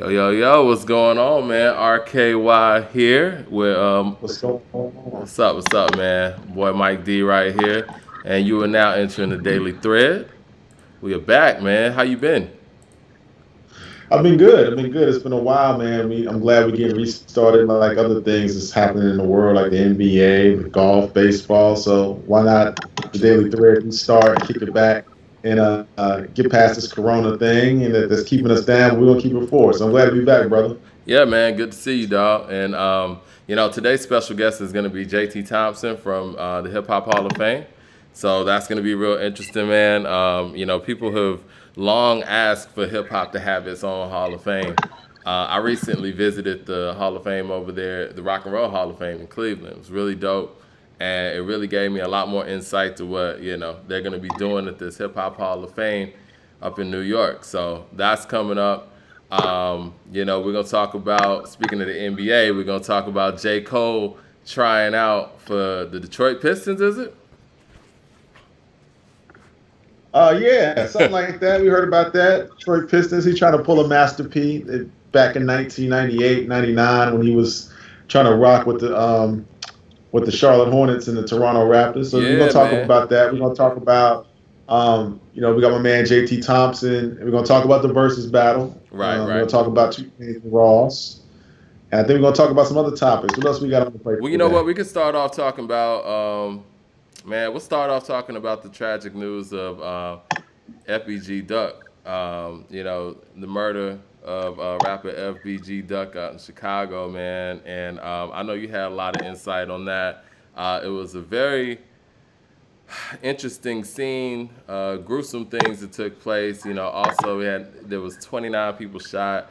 Yo, yo, yo, what's going on, man? RKY here with What's going on? what's up, man? Boy Mike D right here. And you are now entering the daily thread. We are back, man. How you been? I've been good. I've been good. It's been a while, man. I'm glad we're getting restarted like other things that's happening in the world, like the NBA, the golf, baseball. So why not the Daily Thread restart, kick it back, and get past this Corona thing and that's keeping us down. We're gonna keep it forward. So I'm glad to be back, brother. Yeah, man, good to see you, dog. And today's special guest is gonna be JT Thompson from the Hip Hop Hall of Fame. So that's gonna be real interesting, man. People have long asked for hip hop to have its own Hall of Fame. I recently visited the Hall of Fame over there, the Rock and Roll Hall of Fame in Cleveland. It was really dope, and it really gave me a lot more insight to what they're gonna be doing at this Hip Hop Hall of Fame up in New York. So that's coming up. We're gonna talk about, speaking of the NBA, we're gonna talk about J. Cole trying out for the Detroit Pistons, is it? Yeah, something like that. We heard about that. Detroit Pistons. He's trying to pull a Master P back in 1998, 99 when he was trying to rock with the Charlotte Hornets and the Toronto Raptors. So we're gonna Yeah, talk man. about that. We're gonna talk about we got my man JT Thompson, and we're gonna talk about the versus battle. Right, We're right. gonna talk about Two Chainz and Ross, and I think we're gonna talk about some other topics. What else we got on the plate Well, you know today? what? We could start off talking about, man. We'll start off talking about the tragic news of FBG Duck. The murder of rapper FBG Duck out in Chicago, man. And I know you had a lot of insight on that. It was a very interesting scene, gruesome things that took place. Also there was 29 people shot,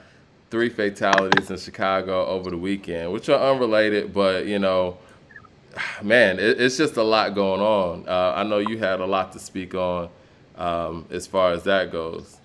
three fatalities in Chicago over the weekend, which are unrelated, but man, it's just a lot going on. I know you had a lot to speak on as far as that goes.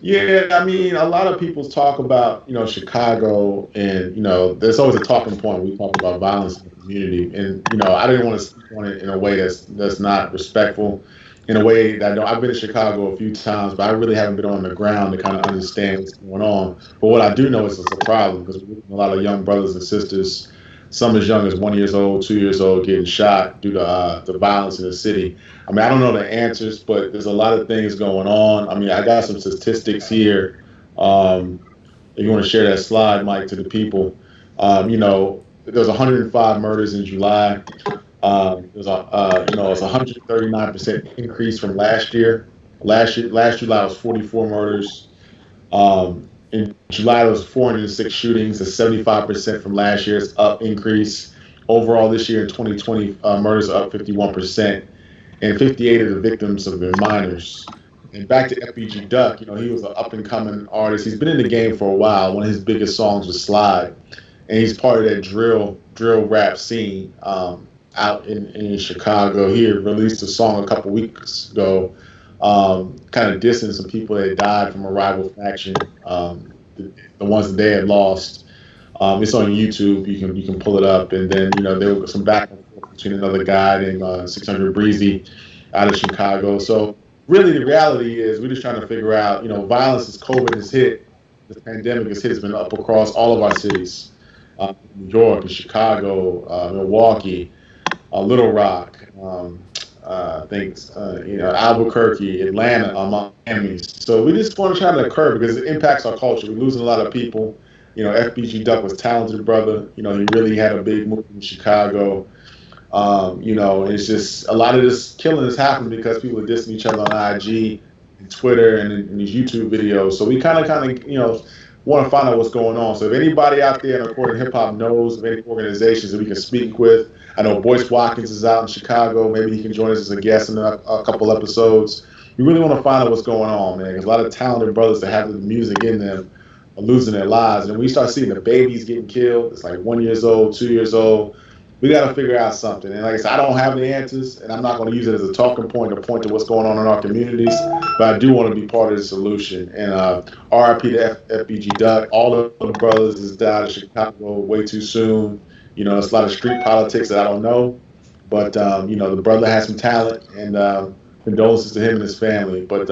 Yeah, I mean, a lot of people talk about, Chicago, and there's always a talking point. We talk about violence in the community, and I didn't want to speak on it in a way that's not respectful, in a way that I know I've been to Chicago a few times, but I really haven't been on the ground to kind of understand what's going on. But what I do know is it's a problem because we're losing a lot of young brothers and sisters, some as young as 1 year old, 2 years old, getting shot due to the violence in the city. I mean, I don't know the answers, but there's a lot of things going on. I mean, I got some statistics here. If you want to share that slide, Mike, to the people, there's 105 murders in July. It's a 139% increase from last year. Last July was 44 murders. In July, there was 406 shootings, a 75% from last year's up increase. Overall, this year in 2020, murders are up 51%, and 58 of the victims have been minors. And back to FBG Duck, he was an up and coming artist. He's been in the game for a while. One of his biggest songs was Slide, and he's part of that drill rap scene out in Chicago. He released a song a couple weeks ago, kind of dissing some people that died from a rival faction, the ones that they had lost. It's on YouTube. You can pull it up, and then there was some back and forth between another guy named 600 Breezy out of Chicago. So really, the reality is we're just trying to figure out, violence as COVID has hit, this pandemic has been up across all of our cities, New York and Chicago, Milwaukee, Little Rock, I think Albuquerque, Atlanta, Miami. So we just want to try to curb because it impacts our culture. We're losing a lot of people. FBG Duck was talented, brother. He really had a big move in Chicago. It's just a lot of this killing has happened because people are dissing each other on IG and Twitter and in these YouTube videos. So we kind of, want to find out what's going on. So if anybody out there in recording hip hop knows of any organizations that we can speak with, I know Boyce Watkins is out in Chicago. Maybe he can join us as a guest in a couple episodes. We really want to find out what's going on, man. There's a lot of talented brothers that have the music in them are losing their lives. And we start seeing the babies getting killed. It's like 1 year old, 2 years old. We got to figure out something. And like I said, I don't have the answers, and I'm not going to use it as a talking point to point to what's going on in our communities, but I do want to be part of the solution. And RIP to FBG Duck. All of the brothers has died in Chicago way too soon. It's a lot of street politics that I don't know, but the brother has some talent, and condolences to him and his family. But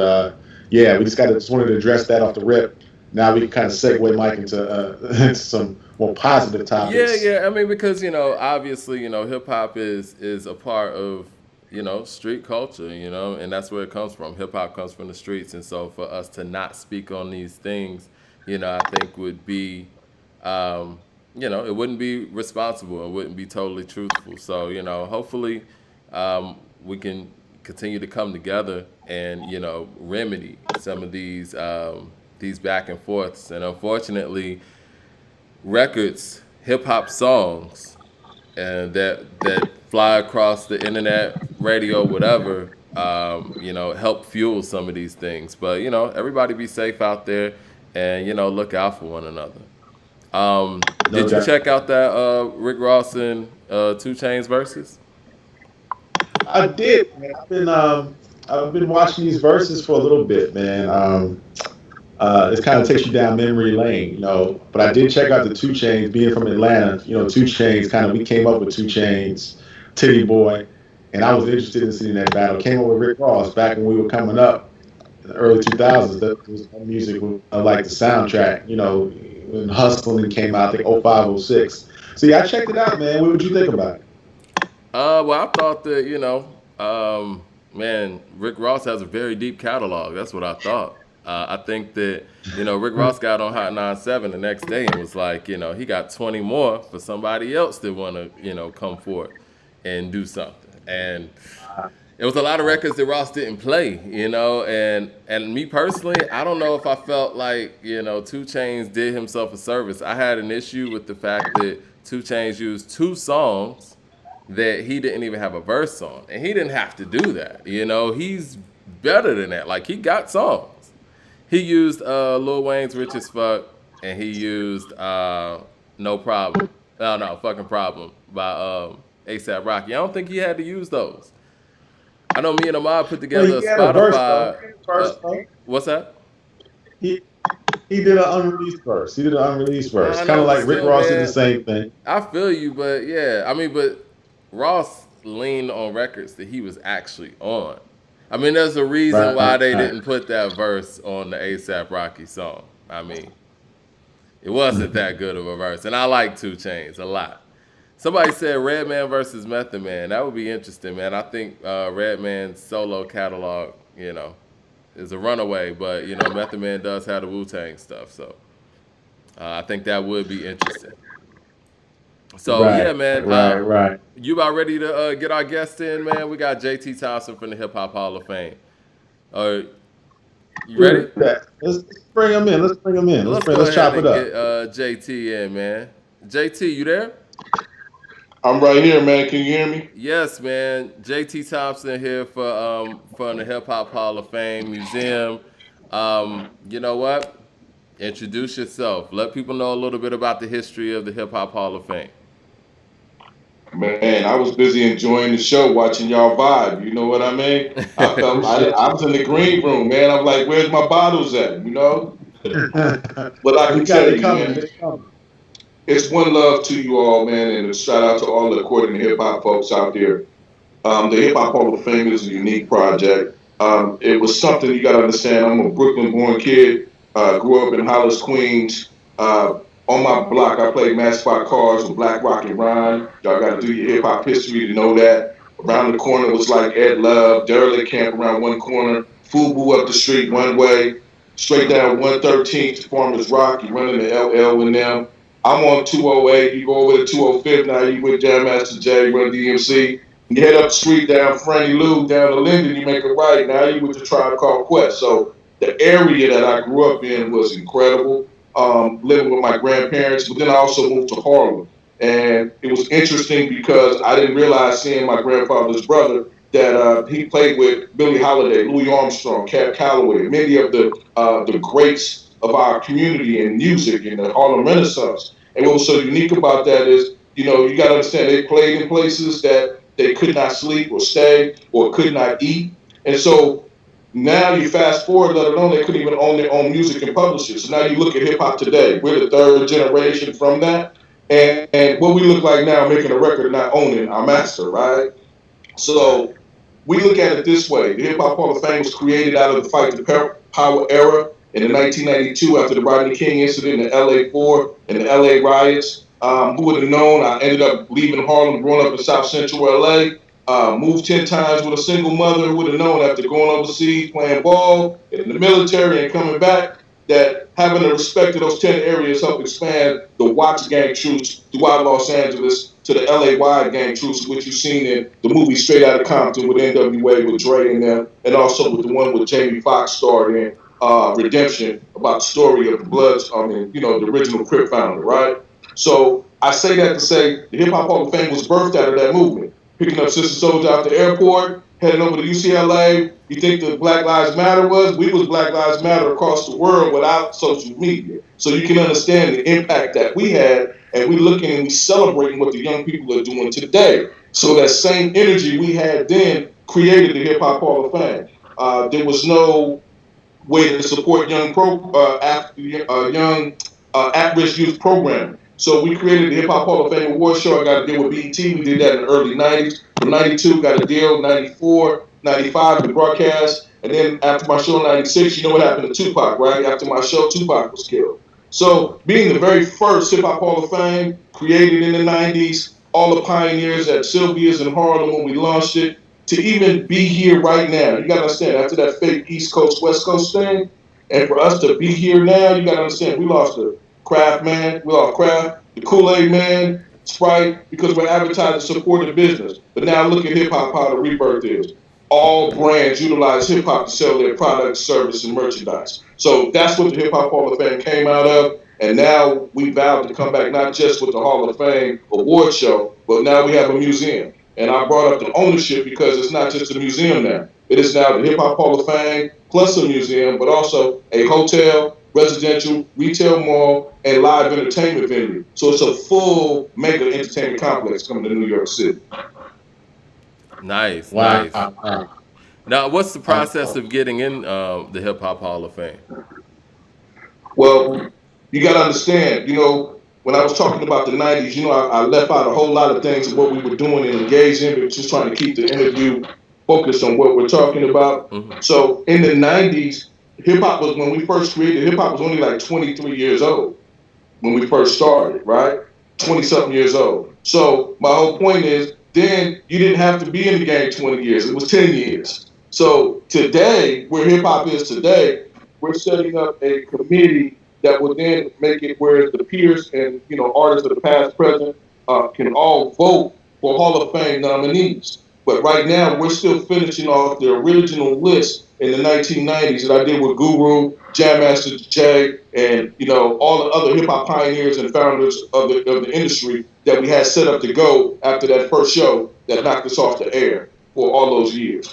yeah, we just wanted to address that off the rip. now we can kind of segue Mike into into some more positive Yeah, topics. yeah. I mean, because obviously, hip hop is a part of street culture, and that's where it comes from. Hip hop comes from the streets, and so for us to not speak on these things, I think would be, um, it wouldn't be responsible. It wouldn't be totally truthful. So hopefully, we can continue to come together and remedy some of these back and forths. And unfortunately, records, hip hop songs, and that fly across the internet, radio, whatever, help fuel some of these things. But everybody be safe out there, and look out for one another. No Did you doubt. check out that Rick Ross and Two Chains verses? I did, man. I've been watching these verses for a little bit, man. It kind of takes you down memory lane, you know. But I did check out the Two Chains. Being from Atlanta, you know, Two Chains kind of we came up with Two Chains, Titty Boy, and I was interested in seeing that battle. Came up with Rick Ross back when we were coming up in the early 2000s. That was music was like the soundtrack, you know, when Hustling came out, I think 05, 06. So yeah, I checked it out, man. What would you think about it? Well, I thought that man, Rick Ross has a very deep catalog. That's what I thought. I think that Rick Ross got on Hot 97 the next day and was like, he got 20 more for somebody else that want to come forward and do something. And it was a lot of records that Ross didn't play, and me personally, I don't know if I felt like Two Chains did himself a service. I had an issue with the fact that Two Chains used two songs that he didn't even have a verse on, and he didn't have to do that. He's better than that. Like, he got songs. He used Lil Wayne's "Rich as Fuck," and he used "No Problem." No, no, fucking problem by ASAP Rocky. I don't think he had to use those. I know me and Ahmad put Well, together a he had a verse though. Spotify. He had a Uh, verse though. what's that? He he did an unreleased verse. He did an unreleased verse. I Kind know, of but like Rick still, Ross did the man, same thing. I feel you, but yeah, I mean, but Ross leaned on records that he was actually on. I mean, there's a reason why Right. they didn't put that verse on the ASAP Rocky song. I mean, it wasn't that good of a verse, and I like Two Chains a lot. Somebody said Redman versus Method Man. That would be interesting, man. I think Redman's solo catalog, is a runaway, but Method Man does have the Wu Tang stuff, so I think that would be interesting. So yeah, Right. man. Right. You about ready to get our guest in, man? We got JT Thompson from the Hip Hop Hall of Fame. Uh, you ready? Do that. Let's bring him in. Let's bring him in. Let's go Let's ahead chop it and up. get JT in, man. JT, you there? I'm right here, man. Can you hear me? Yes, man. JT Thompson here for from the Hip Hop Hall of Fame Museum. You know what? Introduce yourself. Let people know a little bit about the history of the Hip Hop Hall of Fame. Man, I was busy enjoying the show, watching y'all vibe. You know what I mean? I felt Appreciate I was in the green room, man. I'm like, where's my bottles at? You know? you. But I We can got tell they you, coming. man, They coming. it's one love to you all, man, and a shout out to all the According to Hip Hop folks out there. The Hip Hop Hall of Fame is a unique project. It was something you got to understand. I'm a Brooklyn-born kid. Grew up in Hollis, Queens. On my block, I played Matchbox Cars with Black Rock and Ron. Y'all got to do your hip hop history to know that. Around the corner was like Ed Love, Derelict Camp around one corner, Fubu up the street one way, straight down 113th to Farmers Rock. You run into LL with them. I'm on 208. You go over to 205 now. You with Jam Master J, run DMC. You head up the street down Franny Lou, down to Linden, you make a right. Now you with the Tribe Called Quest. So the area that I grew up in was incredible. Living with my grandparents, but then I also moved to Harlem. And it was interesting because I didn't realize seeing my grandfather's brother that he played with Billie Holiday, Louis Armstrong, Cab Calloway, many of the greats of our community in music in the Harlem Renaissance. And what was so unique about that is, you got to understand they played in places that they could not sleep or stay or could not eat. And so now you fast forward, let alone they couldn't even own their own music and publish it. So now you look at hip hop today. We're the third generation from that. And what we look like now, making a record, not owning our master, right? Right. So we look at it this way. The Hip Hop Hall of Fame was created out of the Fight the Power era. in the 1992 after the Rodney King incident in the LA 4 and the LA riots. Who would have known? I ended up leaving Harlem, growing up in South Central LA. Moved 10 times with a single mother. Who would have known after going overseas, playing ball in the military and coming back, that having the respect of those 10 areas helped expand the Watts gang troops throughout Los Angeles to the LA wide gang troops, which you've seen in the movie Straight Outta Compton with NWA, with Dre and them, and also with the one with Jamie Foxx starred in, Redemption, about the story of the Bloods, the original Crip founder, right? So I say that to say the Hip Hop Hall of Fame was birthed out of that movement. Picking up Sister Soldier out the airport, heading over to UCLA. You think the Black Lives Matter was? We was Black Lives Matter across the world without social media. So you can understand the impact that we had, and we looking and we celebrating what the young people are doing today. So that same energy we had then created the Hip Hop Hall of Fame. There was no way to support young at-risk youth programming. So we created the Hip Hop Hall of Fame Award Show. I got a deal with BET. We did that in the early 90s. From 92, got a deal, 94, 95, the broadcast. And then after my show in 96, you know what happened to Tupac, right? After my show, Tupac was killed. So being the very first Hip Hop Hall of Fame, created in the 90s, all the pioneers at Sylvia's in Harlem when we launched it, to even be here right now. You got to understand, after that fake East Coast, West Coast thing, and for us to be here now, you got to understand, we lost the Kraft man, we lost Kraft, the Kool-Aid man, Sprite, because we're advertising supporting business. But now look at hip hop, how the rebirth is. All brands utilize hip hop to sell their products, service, and merchandise. So that's what the Hip Hop Hall of Fame came out of. And now we vowed to come back not just with the Hall of Fame award show, but now we have a museum. And I brought up the ownership because it's not just a museum now. It is now the Hip Hop Hall of Fame plus a museum, but also a hotel, residential, retail mall, and live entertainment venue. So it's a full mega entertainment complex coming to New York City. Nice, Wow. nice. Now, what's the process of getting in the Hip Hop Hall of Fame? Well, you got to understand, when I was talking about the 90s, I left out a whole lot of things of what we were doing and engaging, but just trying to keep the interview focused on what we're talking about. Mhm. So in the 90s, hip hop was, when we first created, hip hop was only like 23 years old when we first started, right? 20 something years old. So my whole point is, then you didn't have to be in the game 20 years. It was 10 years. So today, where hip hop is today, we're setting up a committee that will then make it where the peers and artists of the past, present, can all vote for Hall of Fame nominees. But right now, we're still finishing off the original list in the 1990s that I did with Guru, Jam Master Jay, and all the other hip hop pioneers and founders of the industry that we had set up to go after that first show that knocked us off the air for all those years.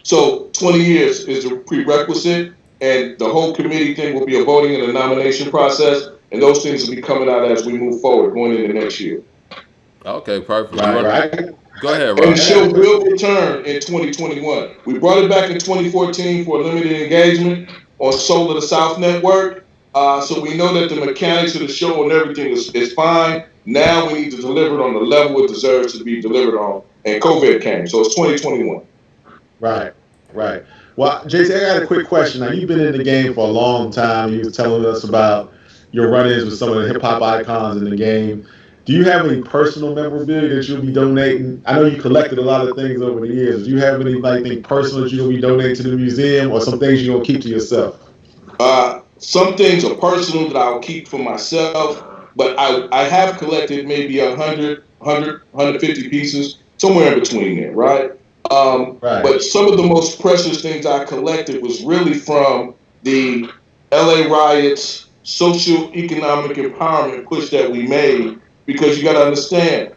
So 20 years is a prerequisite, and the whole committee thing will be a voting and a nomination process, and those things will be coming out as we move forward going into next year. Okay, perfect. Right, right. Go ahead, And the Rob. show will return in 2021. We brought it back in 2014 for a limited engagement on Soul of the South Network. So we know that the mechanics of the show and everything is fine. Now we need to deliver it on the level it deserves to be delivered on. And COVID came, so it's 2021. Right, right. Well, JC, I got a quick question. Now, you've been in the game for a long time. You was telling us about your run-ins with some of the hip-hop icons in the game. Do you have any personal memorabilia that you'll be donating? I know you collected a lot of things over the years. Do you have anything personal that you'll be donating to the museum, or some things you're going to keep to yourself? Some things are personal that I'll keep for myself, but I have collected maybe 150 pieces, somewhere in between there, right? Right. But some of the most precious things I collected was really from the LA riots, social economic empowerment push that we made, because you got to understand,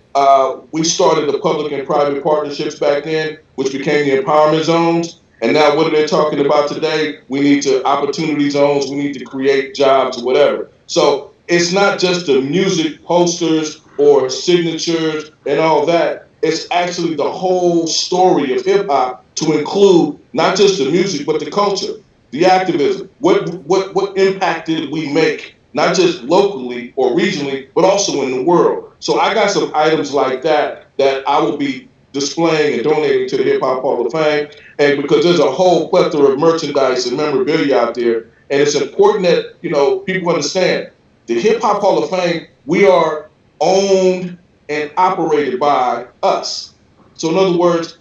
we started the public and private partnerships back then, which became the empowerment zones. And now what are they talking about today? We need to opportunity zones. We need to create jobs or whatever. So it's not just the music posters or signatures and all that. It's actually the whole story of hip hop, to include not just the music, but the culture, the activism. What impact did we make, not just locally or regionally, but also in the world? So I got some items like that I will be displaying and donating to the Hip Hop Hall of Fame, and because there's a whole plethora of merchandise and memorabilia out there, and it's important that people understand the Hip Hop Hall of Fame. We are owned and operated by us. So in other words,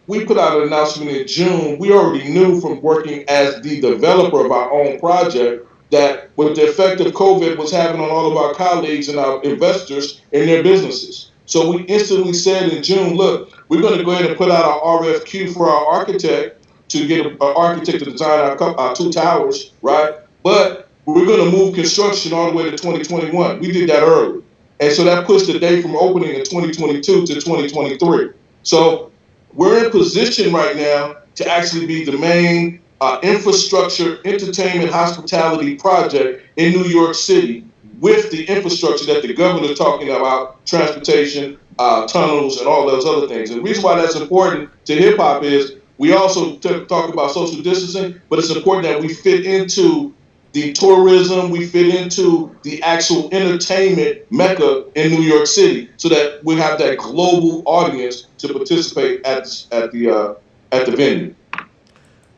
we put out an announcement in June. We already knew from working as the developer of our own project that with the effect of COVID was having on all of our colleagues and our investors in their businesses. So we instantly said in June, look, we're going to go ahead and put out our RFQ for our architect to get an architect to design our two towers, right? But we're going to move construction all the way to 2021. We did that early. And so that pushed the date from opening in 2022 to 2023. So we're in position right now to actually be the main infrastructure, entertainment, hospitality project in New York City with the infrastructure that the governor is talking about, transportation, tunnels, and all those other things. And the reason why that's important to hip hop is we also talk about social distancing, but it's important that we fit into the tourism, we fit into the actual entertainment mecca in New York City, so that we have that global audience to participate at the venue.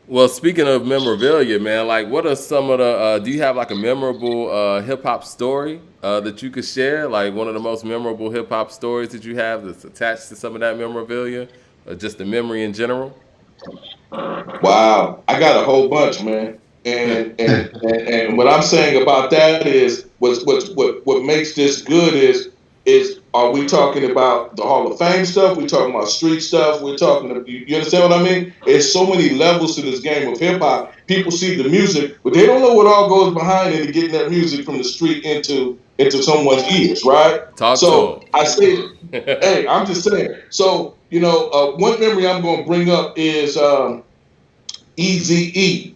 Well, speaking of memorabilia, man, like what are some of the? Do you have like a memorable hip hop story that you could share? Like one of the most memorable hip hop stories that you have that's attached to some of that memorabilia, or just the memory in general? Wow, I got a whole bunch, man. And what I'm saying about that is what makes this good is are we talking about the Hall of Fame stuff? We talking about street stuff? We're talking. You understand what I mean? There's so many levels to this game of hip hop. People see the music, but they don't know what all goes behind into getting that music from the street into someone's ears, right? Talk So to I say, him. hey, I'm just saying. So one memory I'm going to bring up is Easy E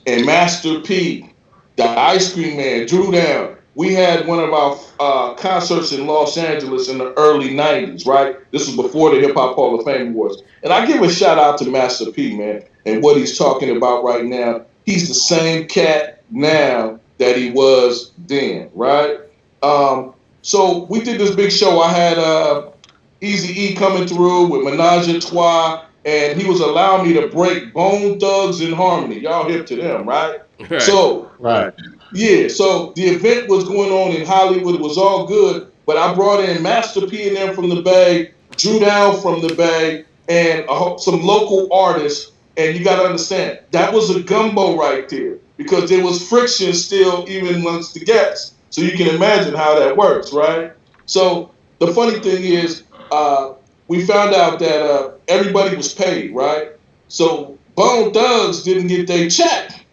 and Master P, the Ice Cream Man, Drew Down. We had one of our concerts in Los Angeles in the early 90s, right? This was before the Hip Hop Hall of Fame Awards. And I give a shout out to Master P, man, and what he's talking about right now. He's the same cat now that he was then, right? So we did this big show. I had Easy E coming through with Menage a Trois, and he was allowing me to break Bone Thugs in Harmony. Y'all hip to them, right? Right. So Right. yeah, so the event was going on in Hollywood. It was all good, but I brought in Master P and them from the Bay, Drew Down from the Bay, and some local artists. And you got to understand, that was a gumbo right there because there was friction still even amongst the guests. So you can imagine how that works, right? So the funny thing is, we found out that everybody was paid, right? So Bone Thugs didn't get their check.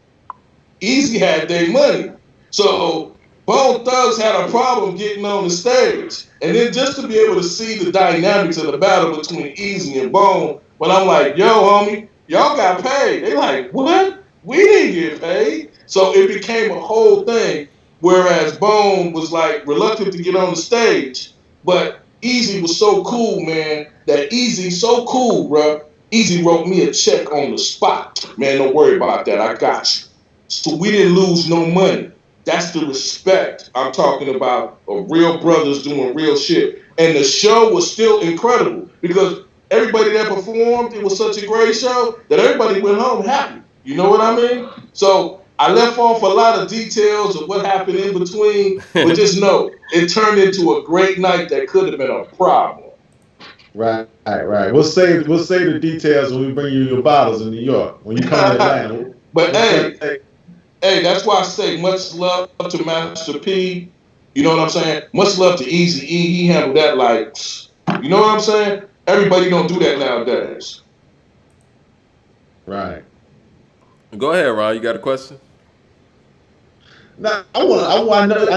Easy had their money. So Bone Thugs had a problem getting on the stage. And then just to be able to see the dynamics of the battle between Easy and Bone, when I'm like, yo, homie, y'all got paid. They like, what? We didn't get paid. So it became a whole thing. Whereas Bone was like reluctant to get on the stage. But Easy was so cool, man, that Easy so cool, bro. Easy wrote me a check on the spot. Man, don't worry about that. I got you. So we didn't lose no money. That's the respect I'm talking about of real brothers doing real shit. And the show was still incredible because everybody that performed, it was such a great show that everybody went home happy. You know what I mean? So I left off a lot of details of what happened in between, but just know it turned into a great night that could have been a problem. Right, right. We'll say the details when we bring you your bottles in New York. When you come to Atlanta, But we'll say, hey, that's why I say much love to Master P. You know what I'm saying? Much love to Easy E. He handled that like, you know what I'm saying? Everybody don't do that nowadays. right. Go ahead, Ron. You got a question? Now, I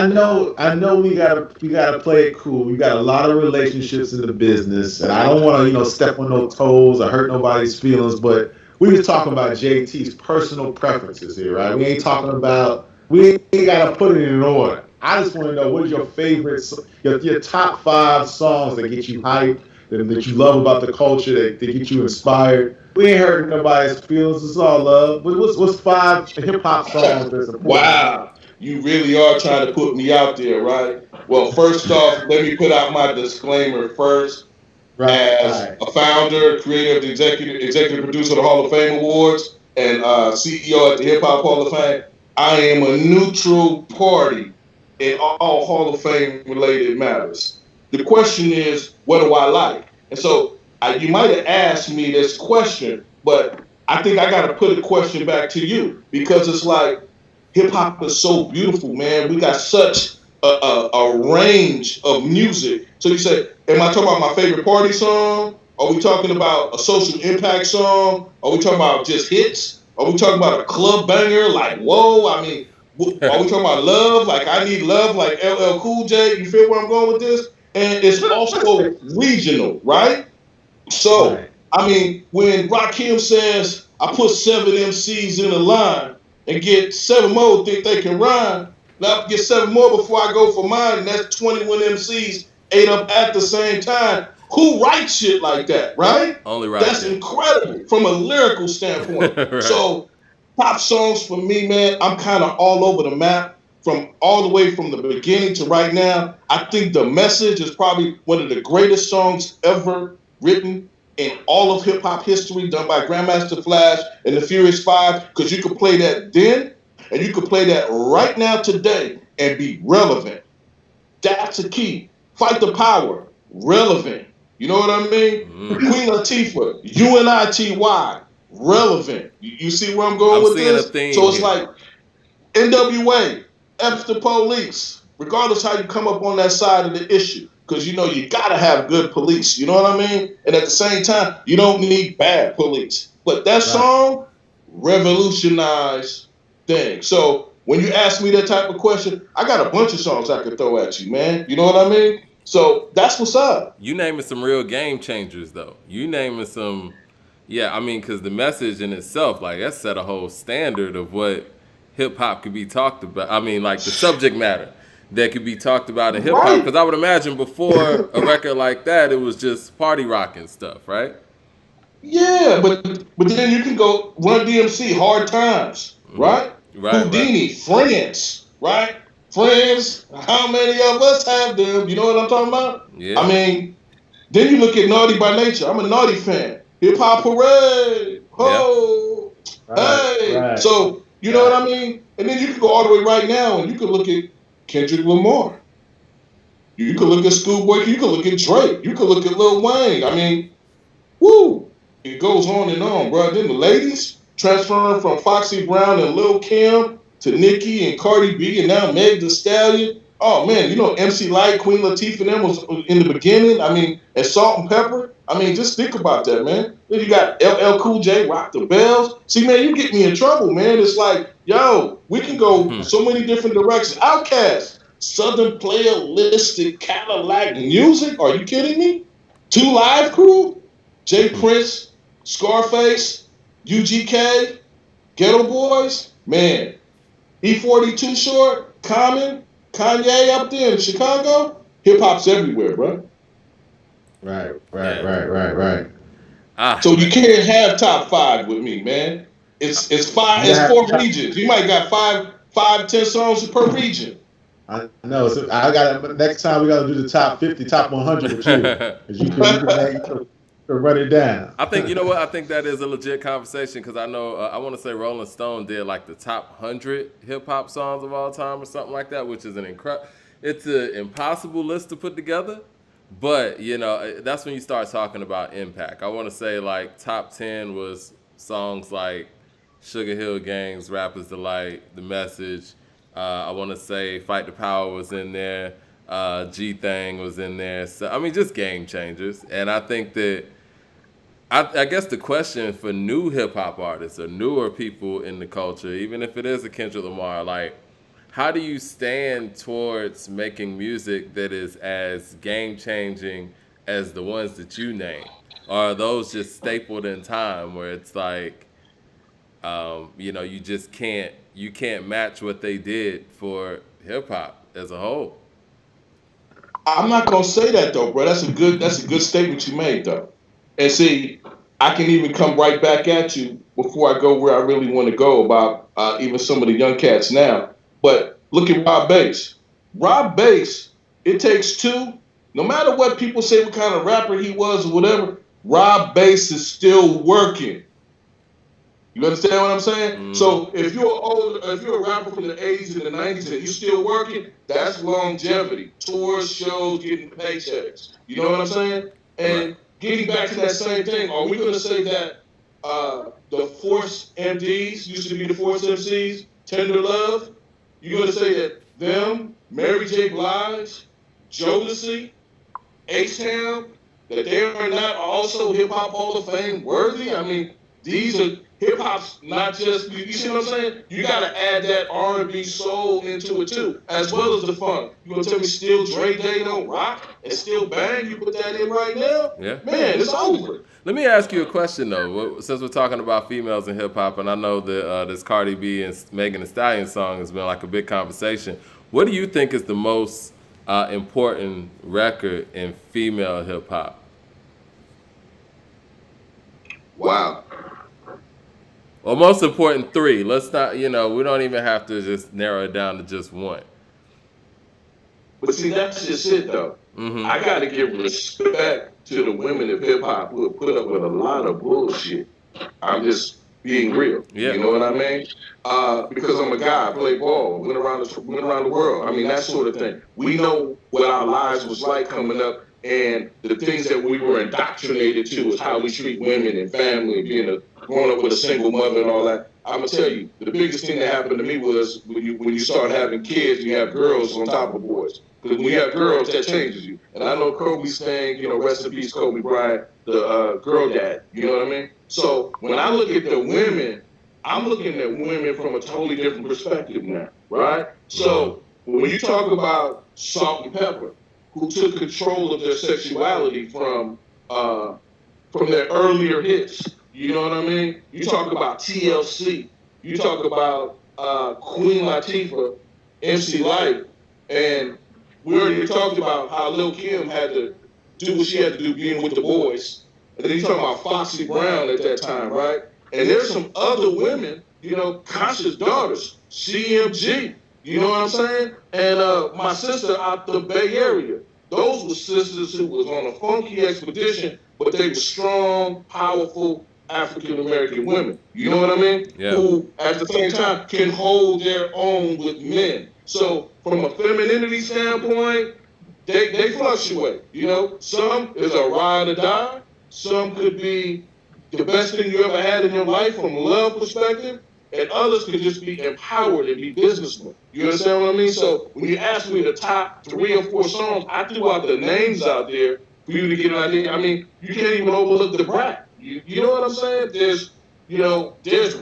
know. We gotta play it cool. We got a lot of relationships in the business, and I don't want to, step on no toes or hurt nobody's feelings. But we just talking about JT's personal preferences here, right? We ain't talking about. We ain't gotta put it in order. I just want to know what is your favorite, your top 5 songs that get you hyped, that you love about the culture, that get you inspired. We ain't hurting nobody's feelings. It's all love. What's 5 hip hop songs that's important? Wow. You really are trying to put me out there, right? Well, first off, let me put out my disclaimer first. as a founder, creator of the executive producer of the Hall of Fame Awards, and CEO at the Hip Hop Hall of Fame. I am a neutral party in all Hall of Fame related matters. The question is, what do I like? And so you might have asked me this question, but I think I got to put a question back to you because it's like hip hop is so beautiful, man. We got such a range of music. So you say, am I talking about my favorite party song? Are we talking about a social impact song? Are we talking about just hits? Are we talking about a club banger like Whoa? I mean, are we talking about love? Like I Need Love, like LL Cool J? You feel where I'm going with this? And it's also regional, right? So, Right. I mean, when Rakim says, I put 7 MCs in a line and get 7 more think they can rhyme, now get 7 more before I go for mine, and that's 21 MCs ate up at the same time. Who writes shit like that, right? Only That's Rakim. incredible from a lyrical standpoint. Right. So, pop songs for me, man, I'm kind of all over the map from all the way from the beginning to right now. I think The Message is probably one of the greatest songs ever written in all of hip hop history, done by Grandmaster Flash and the Furious Five, because you could play that then and you could play that right now today and be relevant. That's a key. Fight the Power, relevant. You know what I mean? Mm. Queen Latifah, UNITY, relevant. You see where I'm going I'm with seeing a this? theme So it's here. like NWA, F the police, regardless how you come up on that side of the issue. Because you know you gotta have good police. You know what I mean? And at the same time, you don't need bad police. But that Right. song revolutionized things. So when you ask me that type of question, I got a bunch of songs I could throw at you, man. You know what I mean? So that's what's up. You naming some real game changers though. You naming some, yeah. I mean, because the message in itself, like that set a whole standard of what hip hop could be talked about. I mean, like the subject matter that could be talked about in hip hop. Right. Because I would imagine before a record like that, it was just party rocking stuff, right? Yeah, but then you can go Run DMC, Hard Times, Hmm. right? Right, right. Houdini, Friends, right? Friends, how many of us have them? You know what I'm talking about? I Yeah. mean, then you look at Naughty by Nature. I'm a Naughty fan. Hip Hop Hooray! Yeah. Ho! Right. Hey! Right. So, you know what I mean? And then you can go all the way right now and you can look at Kendrick Lamar. You could look at Schoolboy. You could look at Drake. You could look at Lil Wayne. I mean, woo! It goes on and on, bro. Then the ladies transferring from Foxy Brown and Lil Kim to Nicki and Cardi B and now Meg Thee Stallion. Oh man, you know MC Light, Queen Latifah, and them was in the beginning. I mean, and Salt and Pepper. I mean, just think about that, man. Then you got LL Cool J, Rock the Bells. See, man, you get me in trouble, man. It's like, yo, we can go so many different directions. Outkast, Southern playalistic Cadillac music. Are you kidding me? Two Live Crew, Jay Prince, Scarface, UGK, Ghetto Boys, man, E42 Short, Common, Kanye up there in Chicago. Hip hop's everywhere, bro. Right. Right. Yeah. Right. Right. Right. Ah, So you man. can't have top five with me, man. It's five. You It's have four regions. You might got five, 10 songs per region. I know. So I got next time we got to do the top 50, top 100 with you, because you can run it down. I think you know what I think that is a legit conversation because I know I want to say Rolling Stone did like the top 100 hip hop songs of all time or something like that, which is an incredible. It's an impossible list to put together, but you know that's when you start talking about impact. I want to say like top 10 was songs like Sugar Hill Gang's Rapper's Delight, The Message. I want to say Fight the Power was in there. G Thing was in there. So I mean, just game changers. And I think that I guess the question for new hip hop artists or newer people in the culture, even if it is a Kendrick Lamar, like how do you stand towards making music that is as game changing as the ones that you name? Or are those just stapled in time where it's like, you know, you can't match what they did for hip hop as a whole. I'm not gonna say that though, bro. That's a good statement you made though. And see, I can even come right back at you before I go where I really want to go about even some of the young cats now. But look at Rob Bass. Rob Bass, it takes two No matter what people say, what kind of rapper he was or whatever, Rob Bass is still working. You understand what I'm saying? Mm-hmm. So if you're a rapper from the 80s and the 90s and you're still working, that's longevity. Tours, shows, getting paychecks. You know what I'm saying? Right. And getting back to that same thing, are we going to say that the Force MDs used to be the Force MCs, Tender Love? You're going to say that them, Mary J. Blige, Jodeci, H-Town, that they are not also Hip Hop Hall of Fame worthy? I mean, these are hip hop's not just you see what I'm saying? You gotta add that R&B soul into it too, as well as the funk. You gonna tell me still Dre Day don't rock and still bang? You put that in right now, Yeah. man, it's over. Let me ask you a question though. Since we're talking about females in hip hop, and I know that this Cardi B and Megan Thee Stallion song has been like a big conversation. What do you think is the most important record in female hip hop? Wow. Or most important three. Let's not, we don't even have to just narrow it down to just one. But see, that's just it though. Mm-hmm. I gotta give respect to the women of hip hop who have put up with a lot of bullshit. I'm just being real. Yeah. You know what I mean? Because I'm a guy, I play ball, went around the world. I mean, that sort of thing. We know what our lives was like coming up, and the things that we were indoctrinated to is how we treat women and family, growing up with a single mother and all that. I'm gonna tell you, the biggest thing that happened to me was when you start having kids, you have girls on top of boys. Because when you have girls, that changes you. And I know Kobe's saying, rest in peace, Kobe Bryant, the girl dad. You know what I mean? So when I look at the women, I'm looking at women from a totally different perspective now, right? So when you talk about Salt and Pepper, who took control of their sexuality from their earlier hits, you know what I mean? You talk about TLC, you talk about Queen Latifah, MC Light, and we already talked about how Lil Kim had to do what she had to do being with the boys. And then you talking about Foxy Brown at that time, right? And there's some other women, Conscious Daughters, CMG, you know what I'm saying? And my sister out the Bay Area. Those were sisters who was on a funky expedition, but they were strong, powerful African American women. You know what I mean? Yeah. Who at the same time can hold their own with men. So from a femininity standpoint, they fluctuate. Some is a ride or die. Some could be the best thing you ever had in your life from a love perspective, and others could just be empowered and be businessmen. You understand what I mean? So when you ask me the top 3 or 4 songs, I threw out the names out there for you to get an idea. I mean, you can't even overlook the Brat. You know what I'm saying? There's women.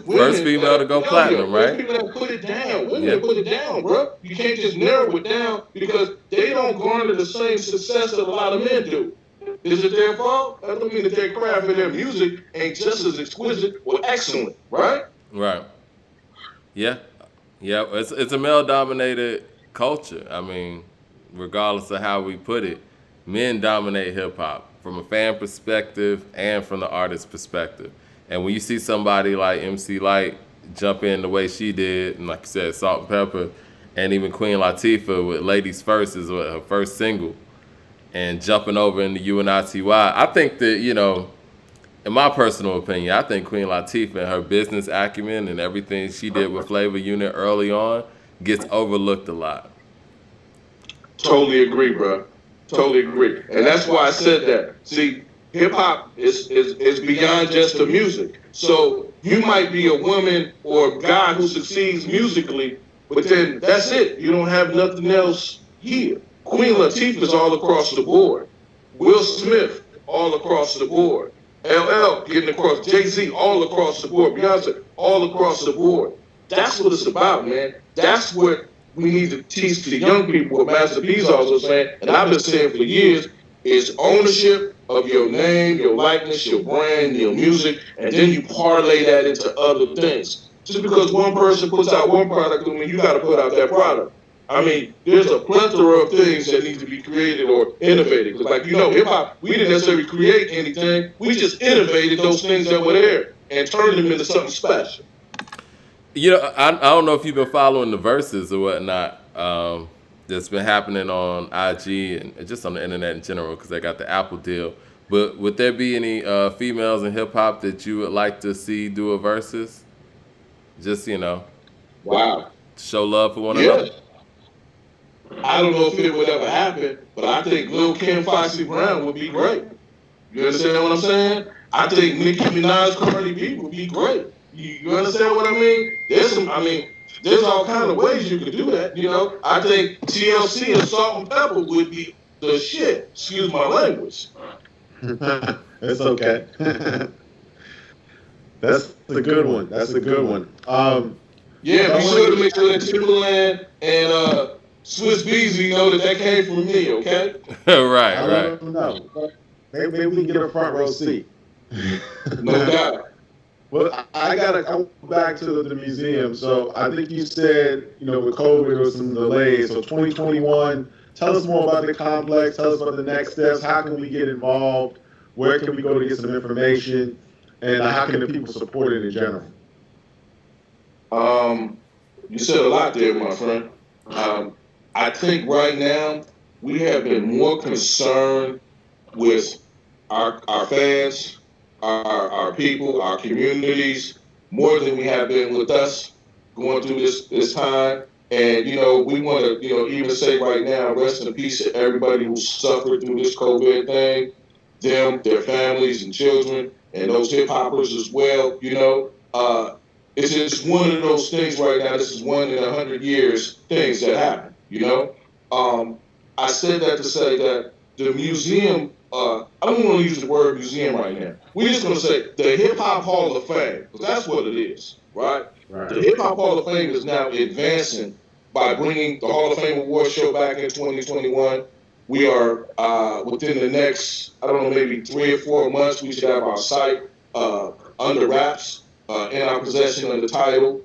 First female to go platinum, right? First people that put it down. Women that put it down, bro. You can't just narrow it down because they don't garner the same success that a lot of men do. Is it their fault? That don't mean that their craft and their music ain't just as exquisite or excellent, right? Right. Yeah. Yeah. It's a male dominated culture. I mean, regardless of how we put it, men dominate hip hop from a fan perspective and from the artist perspective. And when you see somebody like MC Light jump in the way she did, and like you said, Salt and Pepper, and even Queen Latifah with Ladies First is her first single, and jumping over into UNITY, I think that, in my personal opinion, I think Queen Latifah and her business acumen and everything she did with Flavor Unit early on gets overlooked a lot. Totally agree, bro. Totally agree. And that's why I said that. See, hip hop is beyond just the music. So you might be a woman or a guy who succeeds musically, but then that's it. You don't have nothing else here. Queen Latifah's all across the board. Will Smith all across the board. LL getting across. Jay-Z all across the board. Beyonce all across the board. That's what it's about, man. That's what we need to teach the young people what Master P's also saying, and I've been saying for years, is ownership of your name, your likeness, your brand, your music, and then you parlay that into other things. Just because one person puts out one product doesn't mean you got to put out that product. I mean, there's a plethora of things that need to be created or innovated. Because like hip hop, we didn't necessarily create anything. We just innovated those things that were there and turned them into something special. I don't know if you've been following the verses or whatnot. that's been happening on IG and just on the internet in general because they got the Apple deal. But would there be any females in hip hop that you would like to see do a versus? Just Wow. show love for one Yeah. another. I don't know if it would ever happen, but I think Lil Kim Foxy Brown would be great. You understand what I'm saying? I think Nicki Minaj Cardi B would be great. You understand what I mean? There's all kind of ways you could do that. I think TLC and Salt and Pepper would be the shit. Excuse my language. It's okay. That's a good one. That's a good one. Yeah, be sure to make sure that Timberland and Swiss Beasley know that came from me, okay? Right, I right. don't know. Maybe we can get a front row seat. No doubt. Well, I gotta go back to the museum. So I think you said, with COVID there was some delays. So 2021, tell us more about the complex. Tell us about the next steps. How can we get involved? Where can we go to get some information? And how can the people support it in general? You said a lot there, my friend. I think right now we have been more concerned with our fans, our people, our communities, more than we have been with us going through this time. And we want to even say right now, rest in peace to everybody who suffered through this COVID thing, them, their families and children, and those hip hoppers as well. It's just one of those things right now. This is one in 100 years things that happen. I said that to say that the museum. I don't want to use the word museum right now. We're just going to say the Hip Hop Hall of Fame, because that's what it is, right? Right. The Hip Hop Hall of Fame is now advancing by bringing the Hall of Fame Awards show back in 2021. We are within the next, I don't know, maybe 3 or 4 months, we should have our site under wraps, in our possession of the title.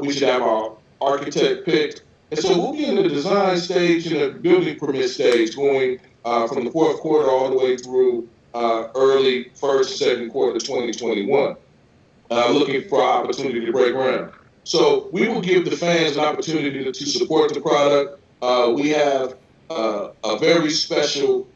We should have our architect picked. And so we'll be in the design stage and the building permit stage going from the fourth quarter all the way through early first, second quarter of 2021, looking for our opportunity to break ground. So we will give the fans an opportunity to support the product. We have a very special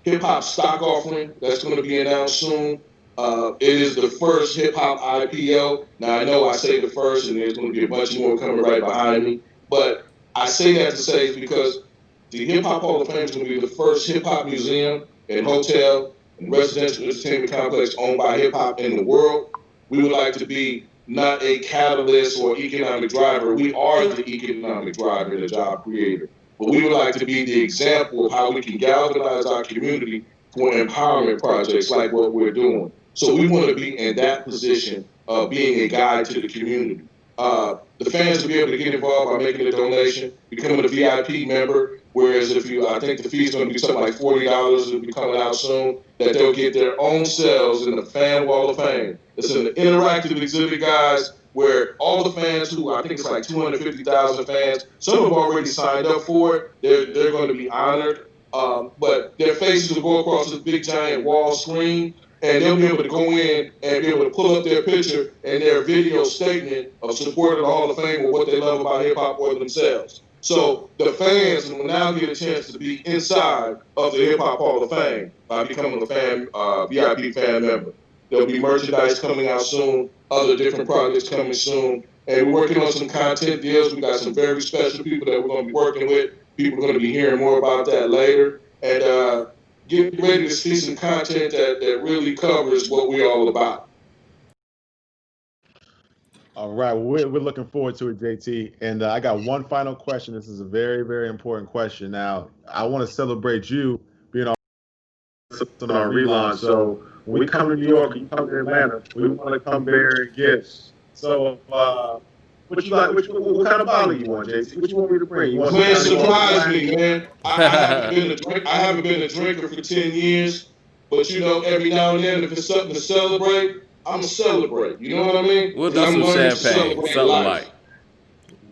hip hop stock offering that's going to be announced soon. It is the first hip hop IPO. Now I know I say the first, and there's going to be a bunch more coming right behind me. But I say that to say it's because the Hip Hop Hall of Fame is going to be the first hip hop museum and hotel and residential entertainment complex owned by hip hop in the world. We would like to be not a catalyst or economic driver. We are the economic driver, the job creator. But we would like to be the example of how we can galvanize our community for empowerment projects like what we're doing. So we want to be in that position of being a guide to the community. The fans will be able to get involved by making a donation, becoming a VIP member. Whereas I think the fee is going to be something like $40. It'll be coming out soon. That they'll get their own cells in the Fan Wall of Fame. It's an interactive exhibit, guys, where all the fans who I think it's like 250,000 fans. Some have already signed up for it. They're going to be honored. But their faces will go across this big giant wall screen. And they'll be able to go in and be able to pull up their picture and their video statement of support of the Hall of Fame or what they love about hip hop or themselves. So the fans will now get a chance to be inside of the Hip Hop Hall of Fame by becoming a VIP fan member. There'll be merchandise coming out soon, other different projects coming soon, and we're working on some content deals. We got some very special people that we're going to be working with. People are going to be hearing more about that later, and get ready to see some content that really covers what we're all about. All right. Well, we're looking forward to it, JT. And I got one final question. This is a very, very important question. Now, I want to celebrate you being on our relaunch. So when we come to New York, you come to Atlanta, we want to come bearing gifts. So what you like? What kind of bottle you want, JT? What you want me to bring? You want Man, surprise me, man. I haven't been a drinker for 10 years, but every now and then, if it's something to celebrate, I'm gonna celebrate. You know what I mean? We'll do some champagne, something like.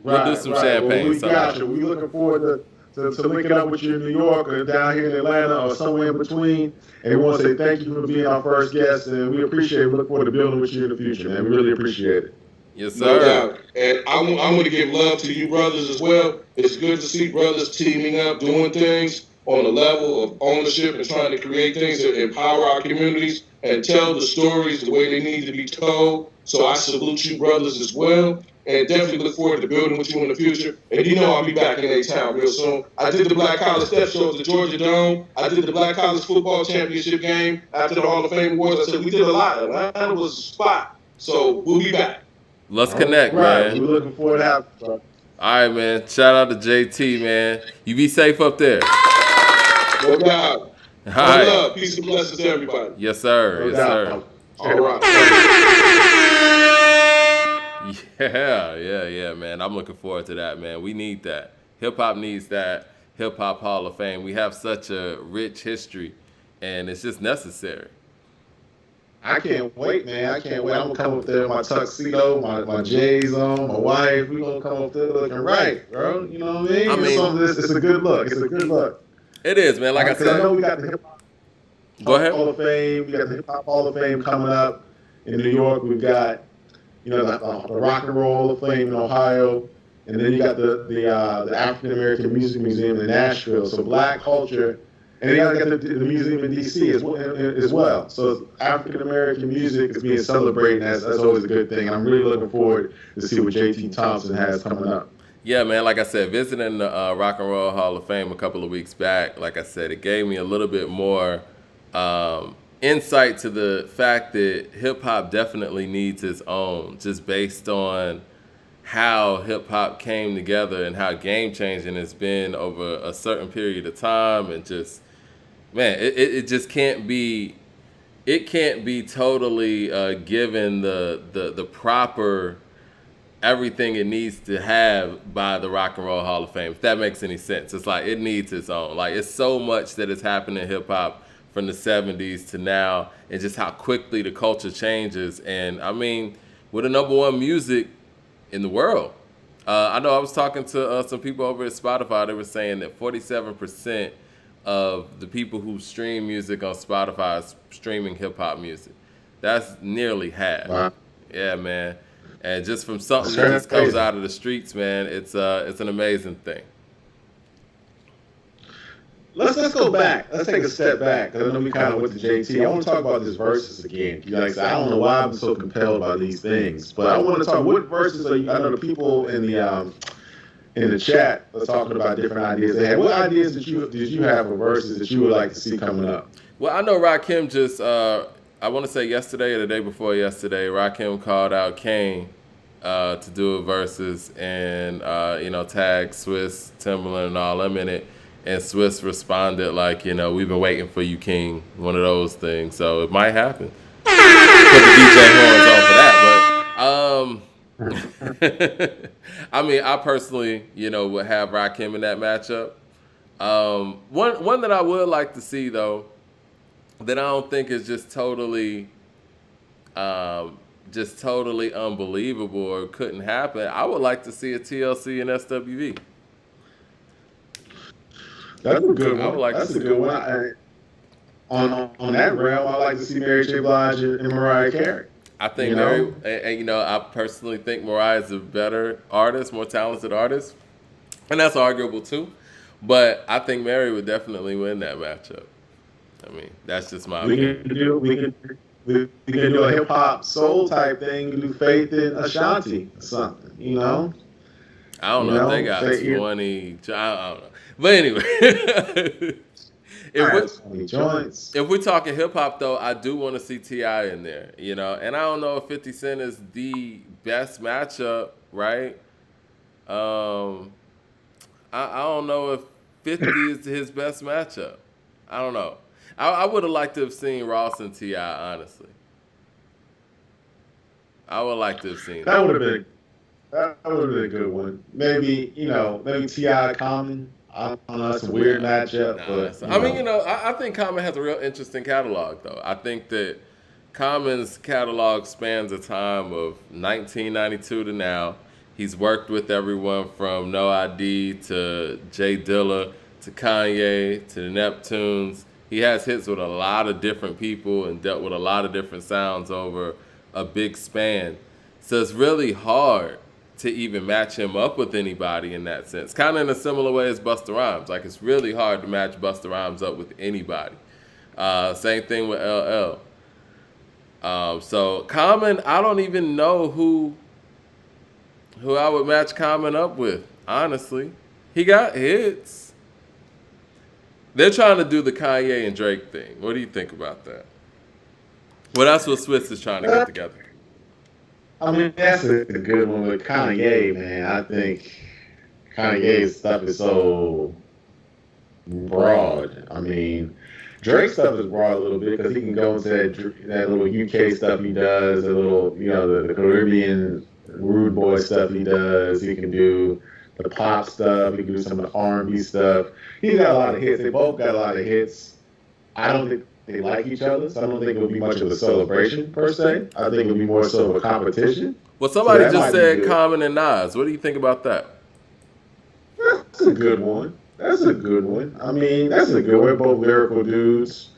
We'll do some champagne. Well, we got you. We're looking forward to linking up with you in New York or down here in Atlanta or somewhere in between. And we want to say thank you for being our first guest, and we appreciate it. We look forward to building with you in the future, man. We really appreciate it. Yes, No sir. doubt. And I want to give love to you brothers as well. It's good to see brothers teaming up, doing things on the level of ownership and trying to create things that empower our communities and tell the stories the way they need to be told. So I salute you brothers as well. And definitely look forward to building with you in the future. And you know I'll be back in A-Town real soon. I did the Black College Step Show at the Georgia Dome. I did the Black College Football Championship game after the Hall of Fame Awards. I said we did a lot. Atlanta was a spot. So we'll be back. Let's All connect, right, man. we're looking forward to having you, bro. All right, man. Shout out to JT, man. You be safe up there. No doubt. All One right. love. Peace and blessings to everybody. Yes, sir. No Yes, sir. doubt. All right. Yeah, man. I'm looking forward to that, man. We need that. Hip hop needs that hip hop Hall of Fame. We have such a rich history, and it's just necessary. I can't wait, man. I can't wait. I'm gonna come up there in my tuxedo, my J's on, my wife. We gonna come up there looking right, bro. You know what I mean? I mean, It's a good look. It's a good look. It is, man. Like I Because I know said, we got the Hip Hop go ahead. Hall of Fame. We got the Hip Hop Hall of Fame coming up in New York. We've got the Rock and Roll Hall of Fame in Ohio, and then you got the African American Music Museum in Nashville. So Black culture, and then you got the museum in DC as well. So African American music is being celebrated. That's always a good thing. And I'm really looking forward to see what JT Thompson has coming up. Yeah, man. Like I said, visiting the Rock and Roll Hall of Fame a couple of weeks back, like I said, it gave me a little bit more insight to the fact that hip hop definitely needs its own, just based on how hip hop came together and how game changing it's been over a certain period of time, and just man, it just can't be. It can't be totally given the proper everything it needs to have by the Rock and Roll Hall of Fame, if that makes any sense. It's like it needs its own. Like it's so much that has happened in hip hop from the 70s to now, and just how quickly the culture changes. And I mean, we're the number one music in the world. I know I was talking to some people over at Spotify. They were saying that 47% of the people who stream music on Spotify is streaming hip hop music. That's nearly half. Wow. Yeah, man. And just from something That's that just comes crazy. out of the streets, man, it's an amazing thing. Let's go back. Let's take a step back. Because I know we kind of went to JT. I want to talk about this verses again. Like I said, I don't know why I'm so compelled by these things, but I want to talk. What verses are you? I know the people in the chat are talking about different ideas they had. What ideas did you have for verses that you would like to see coming up? Well, I know Rakim just, I want to say yesterday or the day before yesterday, Rakim called out Kane to do a verses and, tag Swiss, Timberland, and all them in it. And Swiss responded like, we've been waiting for you, King. One of those things. So it might happen. Put the DJ horns on for that. But I mean, I personally, would have Rakim in that matchup. One that I would like to see though, that I don't think is just totally unbelievable or couldn't happen. I would like to see a TLC and SWV. That's a good I would one. like to That's see a good one. On that realm, I like to see Mary J. Blige and Mariah Carey. I think You Mary, know? and I personally think Mariah is a better artist, more talented artist, and that's arguable too. But I think Mary would definitely win that matchup. I mean, that's just my We opinion. can do a hip hop soul type thing. We can do Faith and Ashanti or something. I don't You know if know, they got say it. 20. I don't know. But anyway, Joints. if we're talking hip hop though, I do want to see T.I. in there, and I don't know if 50 Cent is the best matchup, right? I don't know if 50 is his best matchup. I don't know. I would have liked to have seen Ross and T.I., honestly. I would like to have seen That would have been a good one. Maybe T.I. Common. I don't know. That's a weird matchup, but I mean, I think Common has a real interesting catalog, though. I think that Common's catalog spans a time of 1992 to now. He's worked with everyone from No ID to Jay Dilla to Kanye to the Neptunes. He has hits with a lot of different people and dealt with a lot of different sounds over a big span. So it's really hard to even match him up with anybody in that sense. Kind of in a similar way as Busta Rhymes. Like it's really hard to match Busta Rhymes up with anybody. Same thing with LL. So Common, I don't even know who I would match Common up with. Honestly, he got hits. They're trying to do the Kanye and Drake thing. What do you think about that? Well, that's what Swiss is trying to get together. I mean, that's a good one with Kanye, man. I think Kanye's stuff is so broad. I mean, Drake's stuff is broad a little bit because he can go into that little UK stuff he does, the little, the Caribbean rude boy stuff he does. He can do the pop stuff. He can do some of the R&B stuff. He's got a lot of hits. They both got a lot of hits. I don't think they like each other, so I don't think it would be much of a celebration per se. I think it would be more so of a competition. Well, somebody So that just might be said good. Common and Nas. What do you think about that? That's a good one. That's a good one. I mean, that's a good one. We're both lyrical dudes.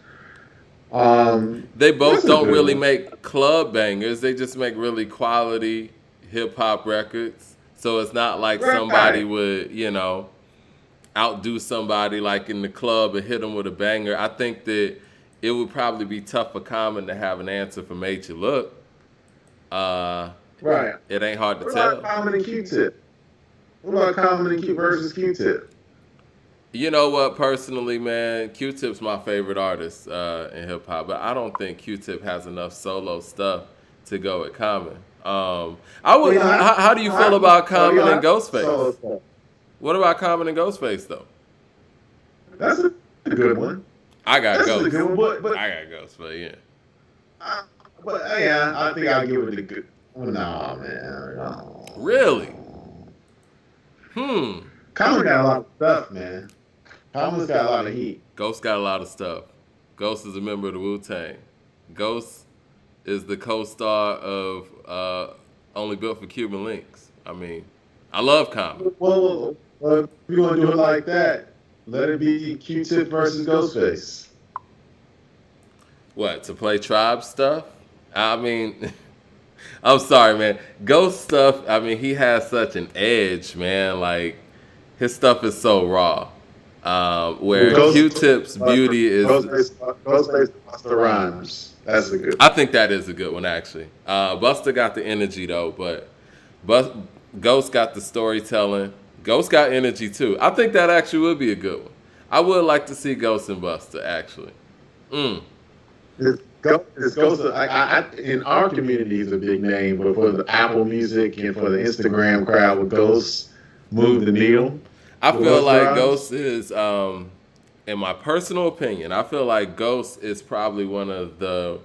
They both That's a don't good really one. make club bangers. They just make really quality hip hop records. So it's not like somebody Right. would, outdo somebody like in the club and hit them with a banger. I think that it would probably be tough for Common to have an answer for Made You Look. Uh, Right. it ain't hard to What about tell. Common and Q-Tip? What about Common and Q versus Q-Tip? You know what? Personally, man, Q-Tip's my favorite artist in hip hop, but I don't think Q-Tip has enough solo stuff to go with Common. I would. How do you feel about Common and Ghostface? So, What about Common and Ghostface though? that's a good one. I got That's a Ghost. good one, but I got Ghostface. Yeah. yeah, I think I'll give it a good. Oh, no, man. No. Really? Common got a lot of stuff, man. Common's got a lot of heat. Ghost got a lot of stuff. Ghost is a member of the Wu-Tang. Ghost is the co-star of Only Built for Cuban Links. I mean, I love Common. Well, if you're going to do it like that, let it be Q-Tip versus Ghostface. What, to play Tribe stuff? I mean, I'm sorry, man. Ghost stuff, I mean, he has such an edge, man. Like, his stuff is so raw. Where Q-Tip's beauty is... Ghostface Busta Rhymes. That's a good I think that is a good one, actually. Busta got the energy, though, but Ghost got the storytelling. Ghost got energy, too. I think that actually would be a good one. I would like to see Ghost and Busta, actually. It's Ghost. In our community, he's a big name, but for the Apple Music and for the Instagram crowd, with Ghost move the needle. I With feel Busta like Rhymes. Ghost is, in my personal opinion, I feel like Ghost is probably one of the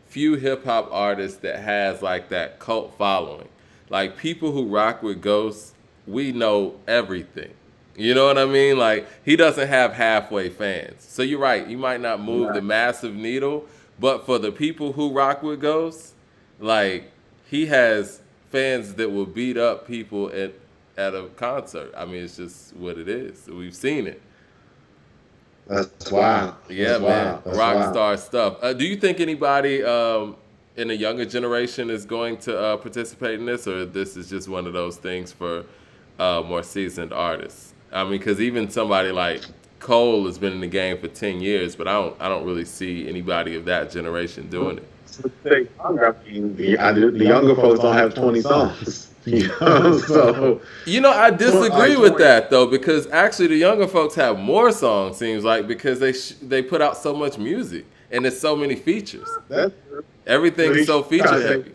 few hip hop artists that has like that cult following. Like people who rock with Ghost, we know everything. You know what I mean? Like he doesn't have halfway fans. So you're right. You might not move the massive needle, but for the people who rock with Ghost, like he has fans that will beat up people at a concert. I mean, it's just what it is. We've seen it. That's wild. Yeah, That's man. wild. That's Rock wild. star stuff. Do you think anybody in the younger generation is going to participate in this, or this is just one of those things for more seasoned artists? I mean, because even somebody like Cole has been in the game for 10 years, but I don't really see anybody of that generation doing it. I mean, the younger folks don't have 20 songs. So You know, I disagree like with 20. that though, because actually the younger folks have more songs. Seems like because they put out so much music and there's so many features. that's Everything's so feature heavy.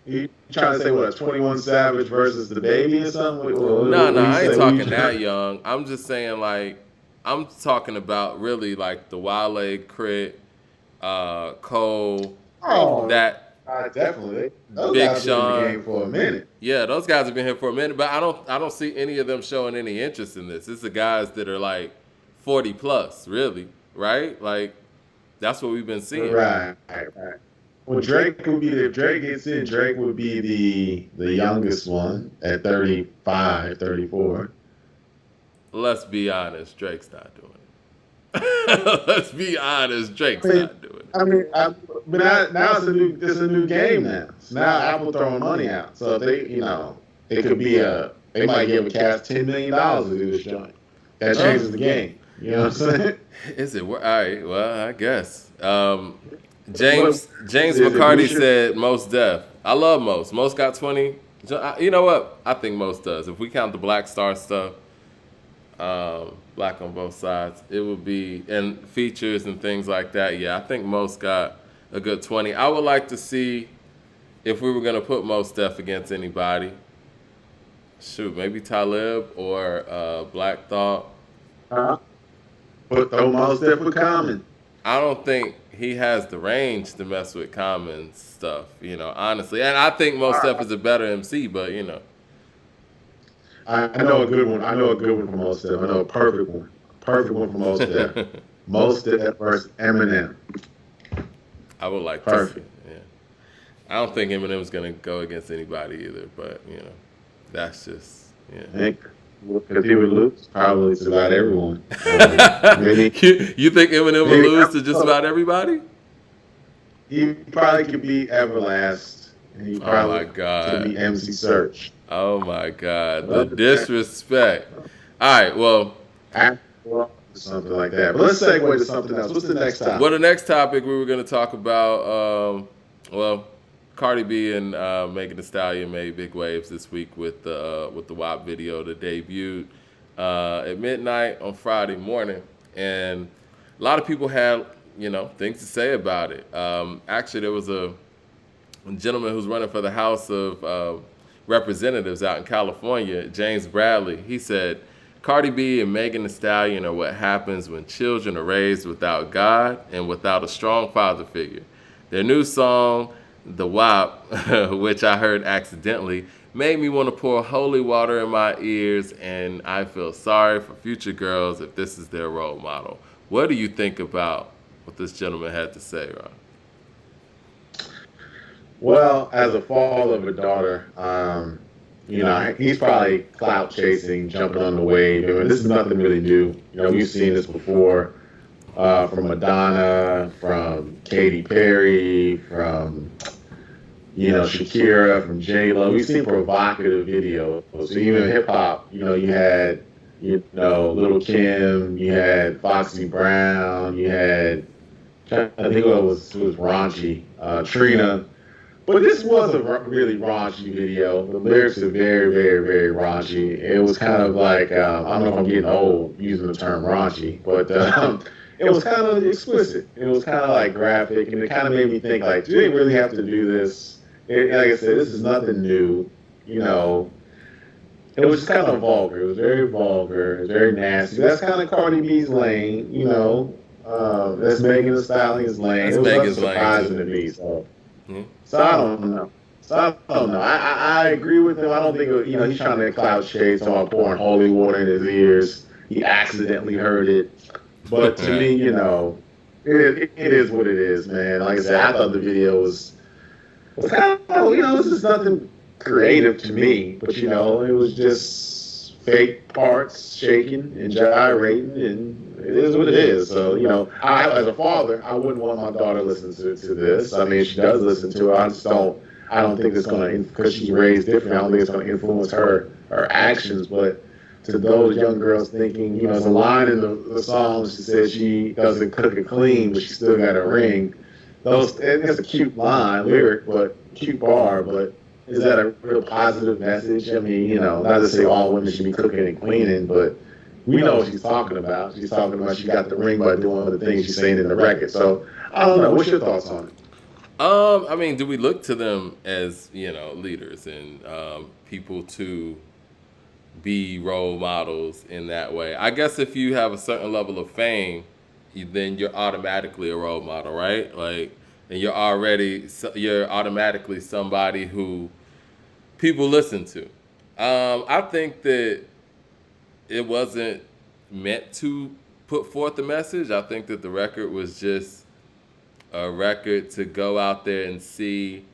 You trying to say what, 21 Savage versus the Baby or something? No, I ain't talking that young. I'm just saying like I'm talking about really like the Wale, Crit, Cole, Oh, that definitely. Those Big guys been in Sean. the game for a minute. yeah, those guys have been here for a minute, but I don't see any of them showing any interest in this. It's the guys that are like 40 plus, really, right? Like that's what we've been seeing. Right. Well, Drake would be if Drake gets in, Drake would be the youngest one at 35, 34. Let's be honest, Drake's not doing it. Let's be honest, Drake's not doing it. I mean, but now it's a new game now. So now Apple throwing money out. So if they, it could be they might give a cast $10 million to do this joint. That changes the game. You know what I'm saying? Is it? All right. Well, I guess. But James is it McCarty Boucher? said Most Def. I love Most. Most got 20. You know what? I think Most does. If we count the Black Star stuff, black on both sides, it would be, and features and things like that. Yeah, I think Most got a good 20. I would like to see if we were going to put Most Def against anybody. Shoot, maybe Talib or Black Thought. But throw most Def with Common. I don't think he has the range to mess with Common stuff, honestly. And I think Most Def is a better MC, but I know a good one. I know a good one for most Def. I know a perfect one. Perfect one for most Def. Most Def versus Eminem. I would like Perfect. to see. Yeah. I don't think Eminem's gonna go against anybody either, but that's just Because he would lose probably to about everyone. You think Eminem would lose to just about everybody? He probably could beat Everlast, and he probably my God. could beat MC Search. Oh my God, the disrespect. All right, well, Something like that. But let's segue to something else. What's the next topic? Well, the next topic we were going to talk about, Cardi B and Megan Thee Stallion made big waves this week with the WAP video that debuted at midnight on Friday morning, and a lot of people had things to say about it. Actually, there was a gentleman who's running for the House of Representatives out in California, James Bradley. He said, Cardi B and Megan Thee Stallion are what happens when children are raised without God and without a strong father figure. Their new song, The WAP, which I heard accidentally, made me want to pour holy water in my ears, and I feel sorry for future girls if this is their role model. What do you think about what this gentleman had to say, Ron? Well, as a father of a daughter, he's probably clout chasing, jumping on the wave. I mean, this is nothing really new. We've seen this before from Madonna, from Katy Perry, from Shakira, from J-Lo. We've seen provocative videos. So even hip hop, you had Little Kim, you had Foxy Brown, you had I think it was raunchy, Trina. But this was a really raunchy video. The lyrics are very, very, very raunchy. It was kind of like, I don't know if I'm getting old using the term raunchy, but it was kind of explicit. It was kind of like graphic, and it kind of made me think, like, do they really have to do this? Like I said, this is nothing new. It was just kind of vulgar. It was very vulgar. It was very nasty. That's kind of Cardi B's lane, that's Megan Thee Stallion's lane. That's it was Megan's surprising to me. So I don't know. I agree with him. I don't think he's trying to clout chase, talking pouring holy water in his ears. He accidentally heard it. But to me, it is what it is, man. Like I said, I thought the video was kind of, this is nothing creative to me, but it was just fake parts shaking and gyrating, and it is what it is. So, as a father, I wouldn't want my daughter to listen to this. I mean, she does listen to it. I don't think it's going to, because she's raised different, I don't think it's going to influence her actions. But to those young girls thinking, there's a line in the song, she said she doesn't cook it clean, but she still got a ring. That's a cute lyric, but cute bar, but is that a real positive message? I mean, not to say all women should be cooking and cleaning, but we know what she's talking about. She's talking about she got the ring by doing the things she's saying in the record. So I don't know. What's your thoughts on it? I mean, do we look to them as leaders and people to be role models in that way? I guess if you have a certain level of fame, then you're automatically a role model, right? Like, and you're automatically somebody who people listen to. I think that it wasn't meant to put forth a message. I think that the record was just a record to go out there and see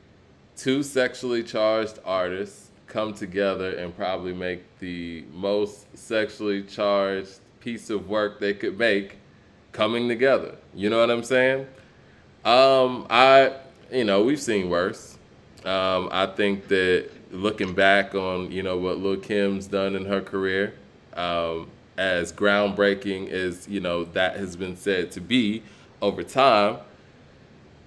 two sexually charged artists come together and probably make the most sexually charged piece of work they could make coming together. You know what I'm saying? I, we've seen worse. I think that looking back on, what Lil Kim's done in her career, as groundbreaking as, that has been said to be over time,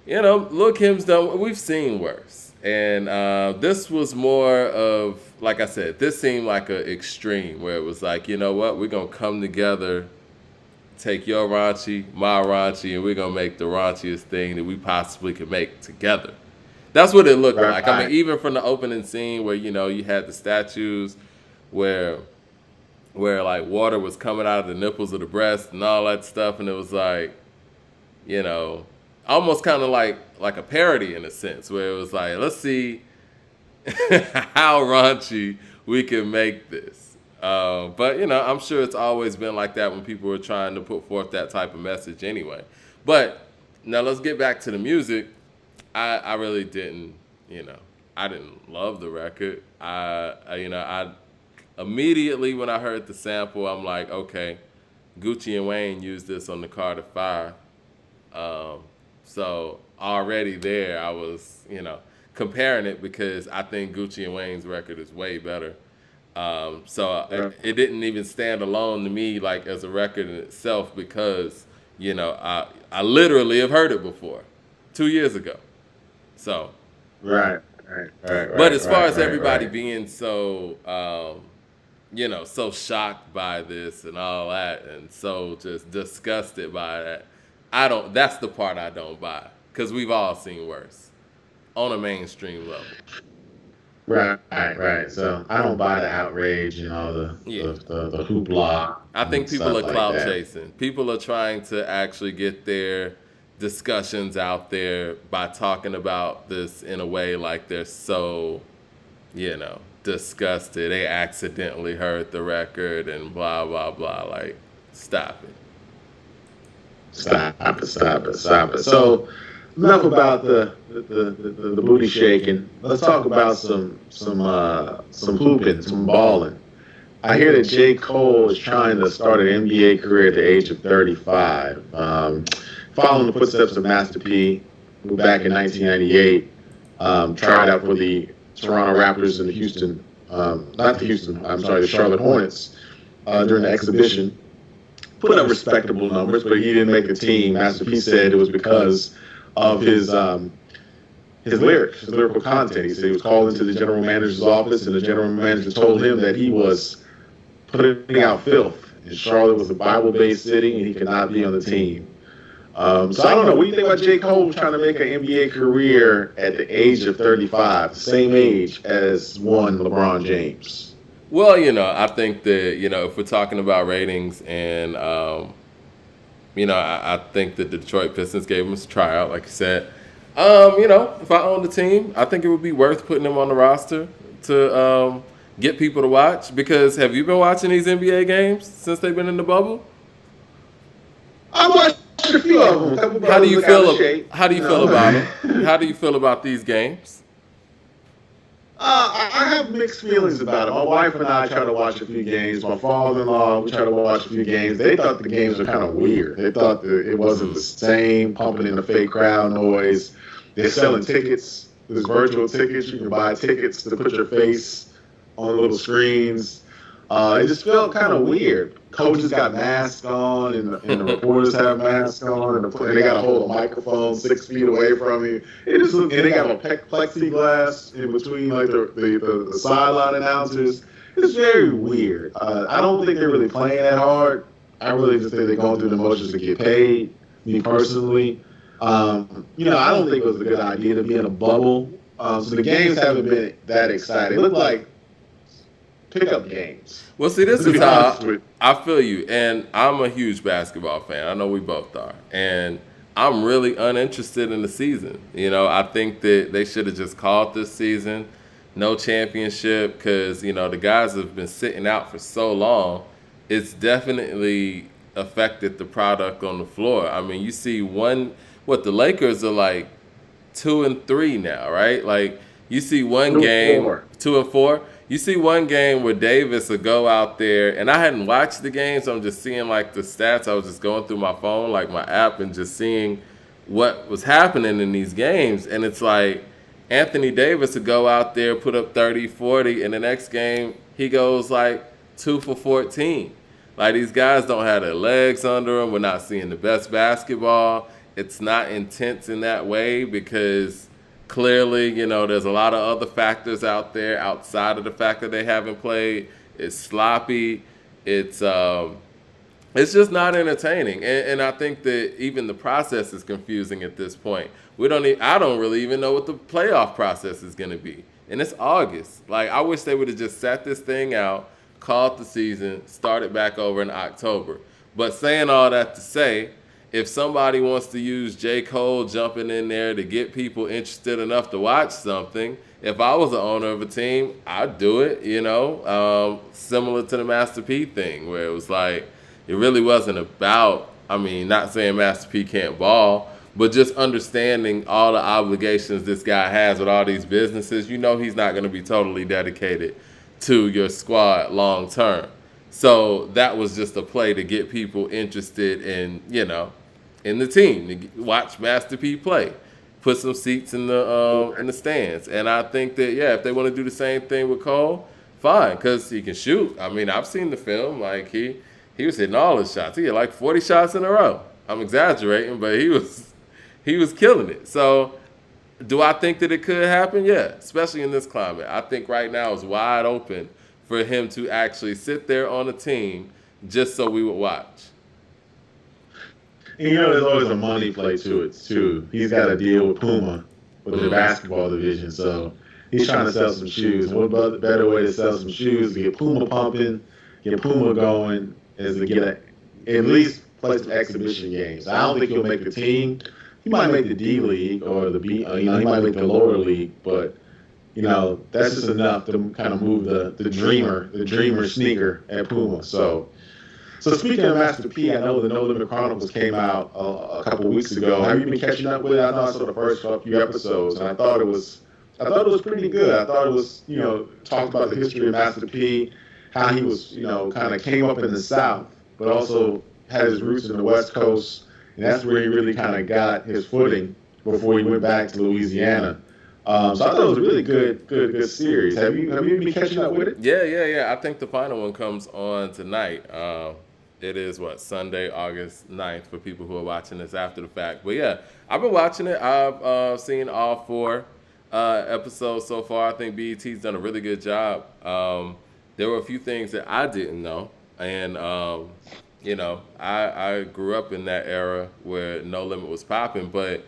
Lil Kim's done, we've seen worse. And this was more of, like I said, this seemed like an extreme where it was like, you know what, we're going to come together, take your raunchy, my raunchy, and we're gonna make the raunchiest thing that we possibly could make together. That's what it looked like. I mean, Right. even from the opening scene where you had the statues where like water was coming out of the nipples of the breast and all that stuff, and it was like, you know, almost kind of like a parody in a sense, where it was like, let's see how raunchy we can make this. But I'm sure it's always been like that when people are trying to put forth that type of message anyway. But now let's get back to the music. I really didn't, I didn't love the record. I immediately when I heard the sample, I'm like, okay, Gucci and Wayne used this on the Carter Five. Um, so already there, I was, comparing it because I think Gucci and Wayne's record is way better. So Right. it didn't even stand alone to me like as a record in itself because I literally have heard it before, 2 years ago. So, Right. Right. Right. but Right. as far Right. as Right. everybody Right. being so so shocked by this and all that, and so just disgusted by that, I don't. That's the part I don't buy because we've all seen worse on a mainstream level. Right. Right. So I don't buy the outrage and all Yeah. the hoopla I think and people stuff are like clout that. chasing. People are trying to actually get their discussions out there by talking about this in a way like they're so, disgusted. They accidentally heard the record and blah, blah, blah. Like, stop it. Stop it. Stop it. Stop it. So enough about the booty shaking. Let's talk about some hooping, some balling. I hear that J. Cole is trying to start an NBA career at the age of 35, following the footsteps of Master P, who back in 1998 tried out for the Toronto Raptors and the not the Houston, I'm sorry, the Charlotte Hornets during the exhibition. Put up respectable numbers, but he didn't make the team. Master P said it was because of his lyrics, his lyrical content. He said he was called into the general manager's office, and the general manager told him that he was putting out filth. And Charlotte was a Bible-based city, and he could not be on the team. So I don't know. What do you think about J. Cole trying to make an NBA career at the age of 35, the same age as one LeBron James? Well, I think that, if we're talking about ratings and, I think that the Detroit Pistons gave him a tryout, like you said. If I owned the team, I think it would be worth putting him on the roster to get people to watch. Because have you been watching these NBA games since they've been in the bubble? I watched a few of them. A couple How do brothers you look out of feel? shape. How do you feel about them? How do you feel about these games? I have mixed feelings about it. My wife and I try to watch a few games. My father-in-law, we try to watch a few games. They thought the games were kind of weird. They thought that it wasn't the same, pumping in the fake crowd noise. They're selling tickets. There's virtual tickets. You can buy tickets to put your face on little screens. It just felt kind of weird. Coaches got masks on, and the reporters have masks on, and they got to hold a microphone 6 feet away from you. And they got a plexiglass in between like the sideline announcers. It's very weird. I don't think they're really playing that hard. I really just think they're going through the motions to get paid. Me personally, I don't think it was a good idea to be in a bubble. So the games haven't been that exciting. It looked like pickup games. Well, see, this To is be honest how with I feel you, and I'm a huge basketball fan. I know we both are, and I'm really uninterested in the season. I think that they should have just called this season no championship because the guys have been sitting out for so long. It's definitely affected the product on the floor. I mean, you see the Lakers are like 2-3 now, right? Like you see one two and game, four. 2-4. You see one game where Davis will go out there, and I hadn't watched the game, so I'm just seeing like the stats. I was just going through my phone, like my app, and just seeing what was happening in these games. And it's like Anthony Davis would go out there, put up 30, 40, and the next game he goes like 2 for 14. Like these guys don't have their legs under them. We're not seeing the best basketball. It's not intense in that way because clearly, there's a lot of other factors out there outside of the fact that they haven't played. It's sloppy. It's just not entertaining, and I think that even the process is confusing at this point. I don't really even know what the playoff process is going to be, and it's August. Like I wish they would have just sat this thing out, called the season, started back over in October. But saying all that to say, if somebody wants to use J. Cole jumping in there to get people interested enough to watch something, if I was the owner of a team, I'd do it. Similar to the Master P thing, where it was like it really wasn't about, not saying Master P can't ball, but just understanding all the obligations this guy has with all these businesses. He's not going to be totally dedicated to your squad long term. So that was just a play to get people interested in the team, to watch Master P play, put some seats in the stands. And I think that, if they want to do the same thing with Cole, fine, because he can shoot. I've seen the film. Like he was hitting all his shots. He had like 40 shots in a row. I'm exaggerating, but he was killing it. So do I think that it could happen? Yeah, especially in this climate. I think right now is wide open for him to actually sit there on a team just so we would watch. And there's always a money play to it too. He's got a deal with Puma with the basketball division, so he's trying to sell some shoes. And what better way to sell some shoes to get Puma pumping, get Puma going, is to at least play some exhibition games. I don't think he'll make the team. He might make the D League or the B. He might make the lower league, but that's just enough to kind of move the dreamer sneaker at Puma. So speaking of Master P, I know the No Limit Chronicles came out a couple weeks ago. Have you been catching up with it? I know I saw the first few episodes, and I thought it was pretty good. I thought it was talked about the history of Master P, how he was kind of came up in the South, but also had his roots in the West Coast, and that's where he really kind of got his footing before he went back to Louisiana. So I thought it was a really good series. Have you been catching up with it? Yeah. I think the final one comes on tonight. It is Sunday, August 9th for people who are watching this after the fact. But yeah, I've been watching it. I've seen all 4 episodes so far. I think BET's done a really good job. There were a few things that I didn't know, and I grew up in that era where No Limit was popping, but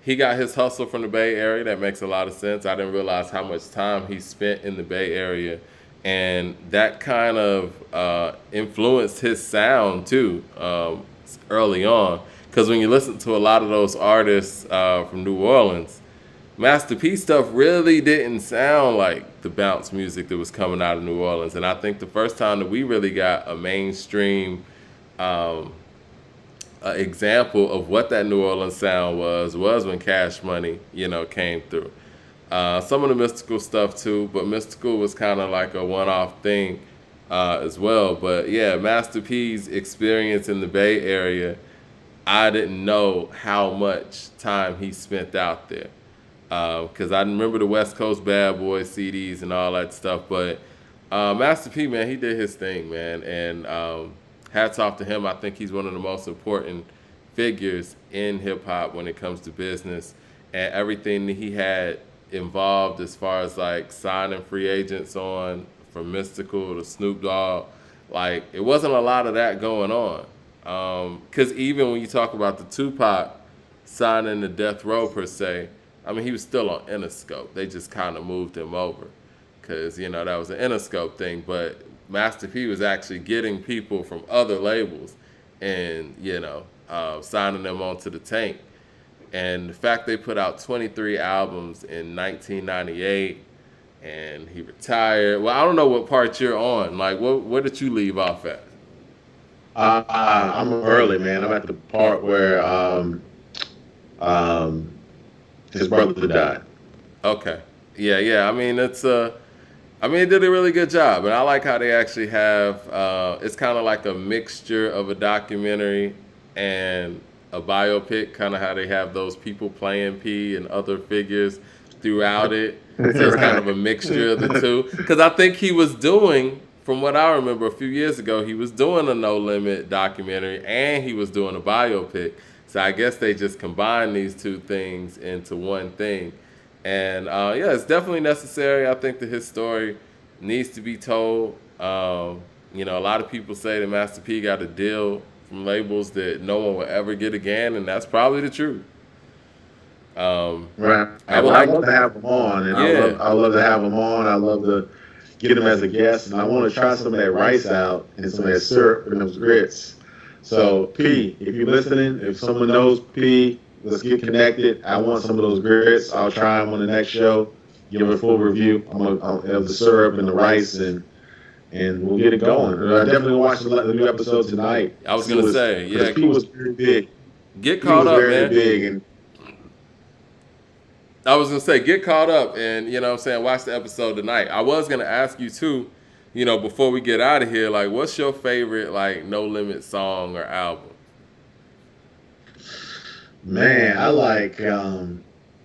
he got his hustle from the Bay Area. That makes a lot of sense. I didn't realize how much time he spent in the Bay Area, and that kind of influenced his sound too early on. Because when you listen to a lot of those artists from New Orleans, Master P stuff really didn't sound like the bounce music that was coming out of New Orleans. And I think the first time that we really got a mainstream example of what that New Orleans sound was when Cash Money, came through. Some of the Mystical stuff too, but Mystical was kind of like a one-off thing as well. But yeah, Master P's experience in the Bay Area, I didn't know how much time he spent out there. Because I remember the West Coast Bad Boys CDs and all that stuff. But Master P, man, he did his thing, man. And hats off to him. I think he's one of the most important figures in hip-hop when it comes to business. And everything that he had involved as far as like signing free agents on, from Mystical to Snoop Dogg, like it wasn't a lot of that going on. Because even when you talk about the Tupac signing the Death Row per se, he was still on Interscope. They just kind of moved him over because, that was an Interscope thing. But Master P was actually getting people from other labels and, signing them onto the Tank. And the fact they put out 23 albums in 1998 and he retired. Well, I don't know what part you're on. Like, where did you leave off at? I'm early, man. I'm at the part where his brother died. Okay. Yeah. They did a really good job, and I like how they actually have. It's kind of like a mixture of a documentary and a biopic, kind of how they have those people playing P and other figures throughout it. So it's kind Right. of a mixture of the two. Because I think he was doing, from what I remember a few years ago, he was doing a No Limit documentary and he was doing a biopic. So I guess they just combined these two things into one thing. And yeah, it's definitely necessary. I think that his story needs to be told. A lot of people say that Master P got a deal from labels that no one will ever get again, and that's probably the truth. Right. I would Well, I like, love to have him on, and yeah, I love to have him on. I love to get him as a guest, and I want to try some of that rice out and some of that syrup and those grits. So, P, if you're listening, if someone knows P, let's get connected. I want some of those grits. I'll try them on the next show. Give a full review of the syrup and the rice, and we'll get it going. I definitely watch the new episode tonight. I was gonna say, Because yeah, P was very big. get P caught was up, very man. big, and I was gonna say, get caught up, and you know what I'm saying, watch the episode tonight. I was gonna ask you too, before we get out of here, like, what's your favorite like No Limit song or album? man, I like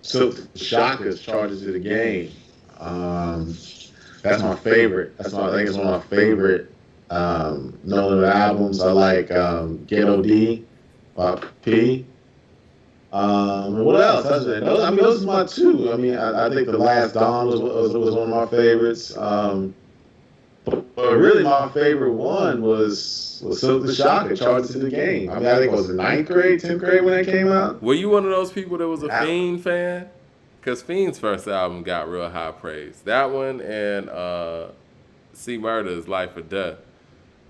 Silk the Shockers Charges to the Game. Um, that's my favorite. I think it's one of my favorite No Limit albums. I like Ghetto D by P. What else? Those are my two. I think The Last Dawn was one of my favorites. But really, my favorite one was Silk the Shocker Charges to the Game. I think it was the ninth grade, 10th grade when that came out. Were you one of those people that was a I, Fiend fan? Because Fiend's first album got real high praise. That one and C Murder's Life or Death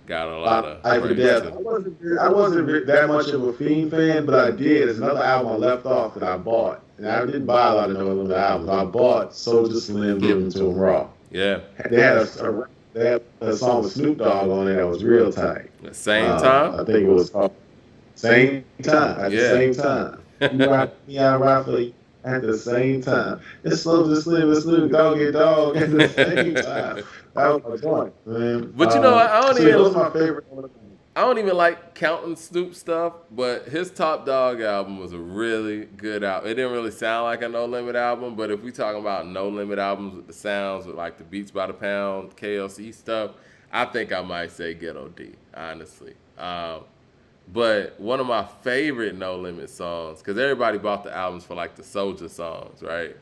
got a lot of I praise forget. too. I wasn't that much of a Fiend fan, but I did. There's another album I left off that I bought, and I didn't buy a lot of No Limit albums. I bought Soulja Slim, Give 'Em to 'Em Raw. Yeah. They had a song with Snoop Dogg on it that was real tight. At the same time? I think it was called Same Time. At the Yeah. same time. You rock me, I rock for you at the same time. It's slow to slim and Snoop Dogg and Dog at the same time. That was my joint, man. But you know what? Those are my favorite. I don't even like counting Snoop stuff, but his Top Dog album was a really good album. It didn't really sound like a No Limit album, but if we talking about No Limit albums with the sounds with like the Beats by the Pound, KLC stuff, I think I might say Ghetto D, honestly. But one of my favorite No Limit songs, because everybody bought the albums for like the Soulja songs, right?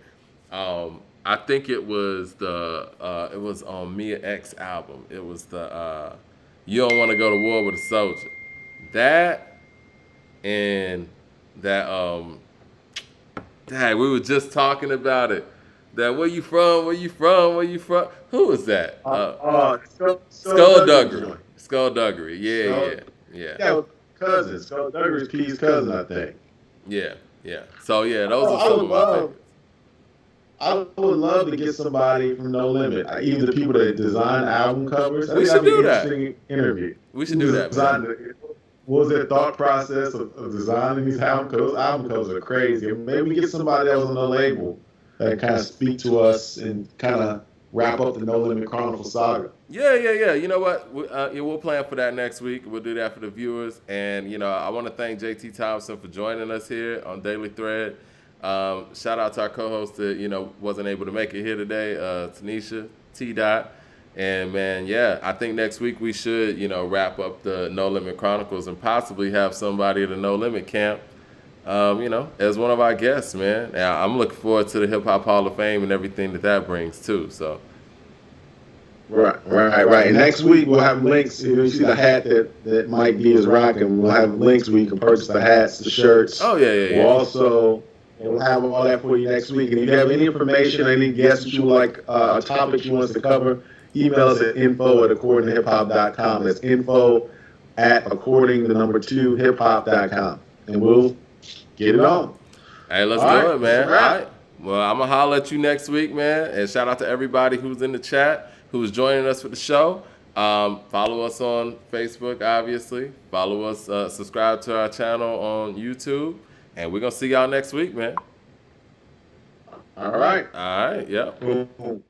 I think it was it was on Mia X album. It was the You Don't Want to Go to War with a Soldier. That and that dang, we were just talking about it. That where you from? Where you from? Where you from? Who was that? Skullduggery. Skullduggery. Yeah, yeah, Yeah, cousin. Skullduggery's P's cousin, I think. yeah, yeah. So yeah, those Oh, are some of my favorites. I would love to get somebody from No Limit, even the people that design album covers. I We think should that'd be do an that. interesting interview. We should do that, man. What was their thought process of designing these album covers? Album covers are crazy. Maybe we get somebody that was on the label that kind of speak to us and kind of wrap up the No Limit Chronicle saga. Yeah. You know what? We'll plan for that next week. We'll do that for the viewers. And, I want to thank JT Thompson for joining us here on Daily Thread. Shout out to our co-host that, wasn't able to make it here today, Tanisha, T-Dot. And, man, yeah, I think next week we should, wrap up the No Limit Chronicles and possibly have somebody at the No Limit camp, as one of our guests, man. Now, I'm looking forward to the Hip Hop Hall of Fame and everything that brings, too, so. Right. And next week we'll have links. You see the hat that Mike D is rocking. We'll have links where you can purchase the hats, the shirts. Oh, yeah. We'll have all that for you next week. And if you have any information, any guests that you would like, a topic you want us to cover, email us at info@accordingtohiphop.com. That's info@according2hiphop.com. And we'll get it on. Hey, let's do it, man. All right. Well, I'm going to holler at you next week, man. And shout out to everybody who's in the chat, who's joining us for the show. Follow us on Facebook, obviously. Follow us, subscribe to our channel on YouTube. And we're going to see y'all next week, man. All right. All right, yep. Boom.